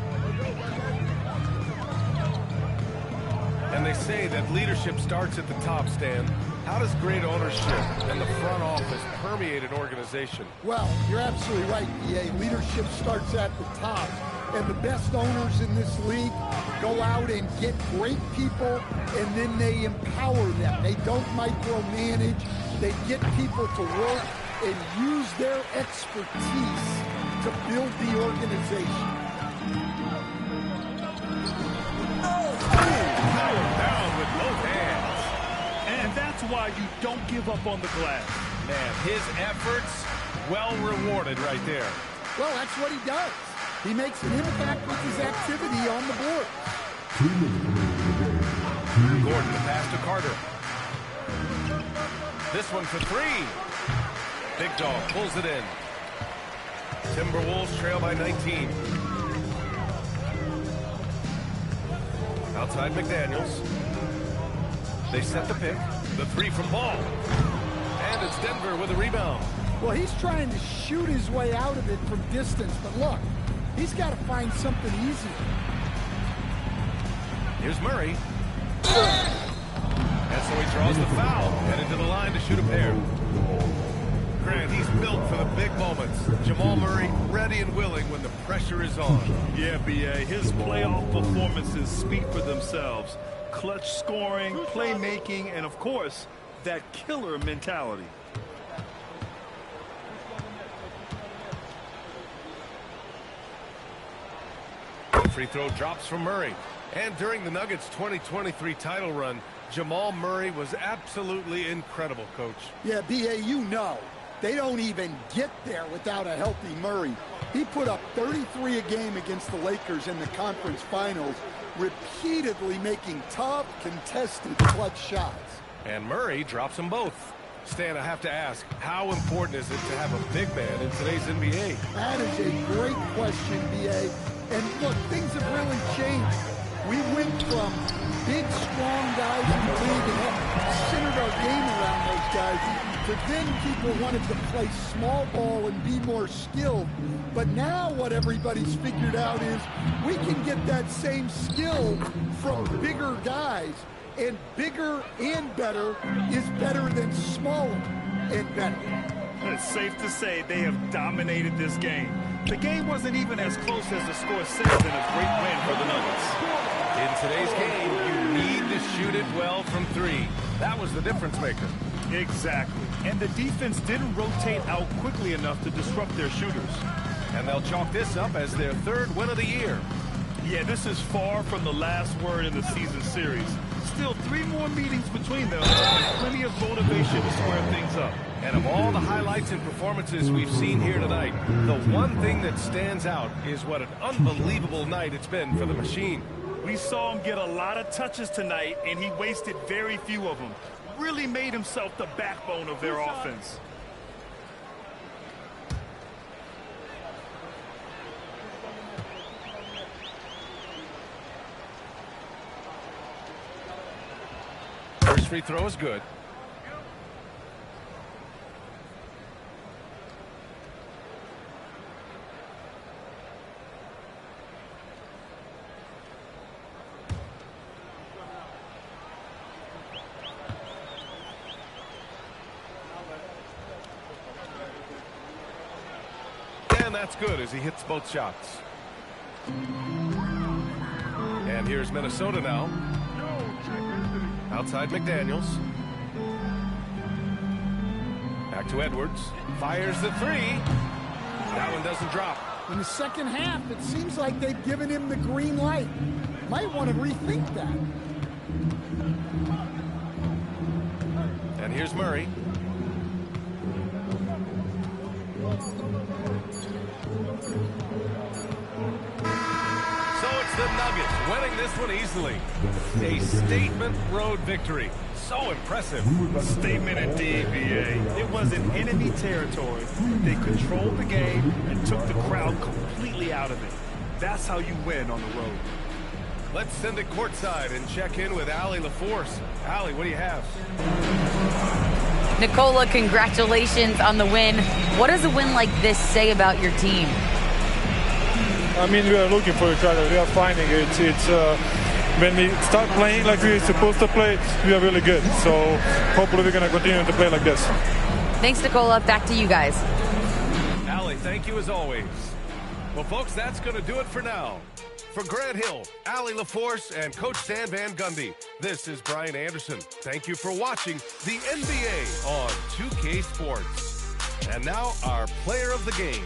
Speaker 1: And they say that leadership starts at the top, Stan. How does great ownership and the front office permeate an organization?
Speaker 3: Well, you're absolutely right, EA. Leadership starts at the top. And the best owners in this league go out and get great people, and then they empower them. They don't micromanage. They get people to work and use their expertise to build the organization.
Speaker 1: Power down with both hands.
Speaker 2: And that's why you don't give up on the glass.
Speaker 1: Man, his efforts well rewarded right there.
Speaker 3: Well, that's what he does. He makes an impact with his activity on the board.
Speaker 1: Gordon, the pass to Carter. This one for three. Big Dog pulls it in. Timberwolves trail by 19. Outside McDaniels. They set the pick. The three from Ball. And it's Denver with a rebound.
Speaker 3: Well, he's trying to shoot his way out of it from distance, but look, he's got to find something easier.
Speaker 1: Here's Murray. And so he draws the foul. Headed to the line to shoot a pair. Grant, he's built for the big moments. Jamal Murray ready and willing when the pressure is on.
Speaker 2: Yeah, B.A., his playoff performances speak for themselves. Clutch scoring, playmaking, and of course, that killer mentality.
Speaker 1: Free throw drops from Murray. And during the Nuggets' 2023 title run, Jamal Murray was absolutely incredible, Coach.
Speaker 3: Yeah, B.A., you know, they don't even get there without a healthy Murray. He put up 33 a game against the Lakers in the conference finals, repeatedly making tough, contested clutch shots.
Speaker 1: And Murray drops them both. Stan, I have to ask, how important is it to have a big man in today's NBA?
Speaker 3: That is a great question, B.A. And look, things have really changed. We went from big, strong guys in the league and centered our game around those guys to then people wanted to play small ball and be more skilled. But now what everybody's figured out is we can get that same skill from bigger guys. And bigger and better is better than smaller and better.
Speaker 2: It's safe to say they have dominated this game. The game wasn't even as close as the score says in a great win for the Nuggets.
Speaker 1: In today's game, you need to shoot it well from three. That was the difference maker.
Speaker 2: Exactly. And the defense didn't rotate out quickly enough to disrupt their shooters.
Speaker 1: And they'll chalk this up as their third win of the year.
Speaker 2: Yeah, this is far from the last word in the season series. Still 3 more meetings between them, and plenty of motivation to square things up.
Speaker 1: And of all the highlights and performances we've seen here tonight, the one thing that stands out is what an unbelievable night it's been for the Machine.
Speaker 2: We saw him get a lot of touches tonight, and he wasted very few of them. Really made himself the backbone of their offense.
Speaker 1: First free throw is good. And that's good as he hits both shots. And here's Minnesota now. Outside McDaniels. Back to Edwards. Fires the three. That one doesn't drop.
Speaker 3: In the second half, it seems like they've given him the green light. Might want to rethink that.
Speaker 1: And here's Murray. So it's the Nuggets winning this one easily. A statement road victory. So impressive.
Speaker 2: A statement indeed, BA. It was in enemy territory. They controlled the game and took the crowd completely out of it. That's how you win on the road.
Speaker 1: Let's send it courtside and check in with Allie LaForce. Allie, what do you have?
Speaker 5: Nikola, congratulations on the win. What does a win like this say about your team?
Speaker 9: I mean, we are looking for each other. We are finding it. It's when we start playing like we're supposed to play, we are really good. So hopefully we're going to continue to play like this.
Speaker 5: Thanks, Nikola. Back to you guys.
Speaker 1: Allie, thank you as always. Well, folks, that's going to do it for now. For Grant Hill, Allie LaForce, and Coach Stan Van Gundy, this is Brian Anderson. Thank you for watching the NBA on 2K Sports. And now our player of the game.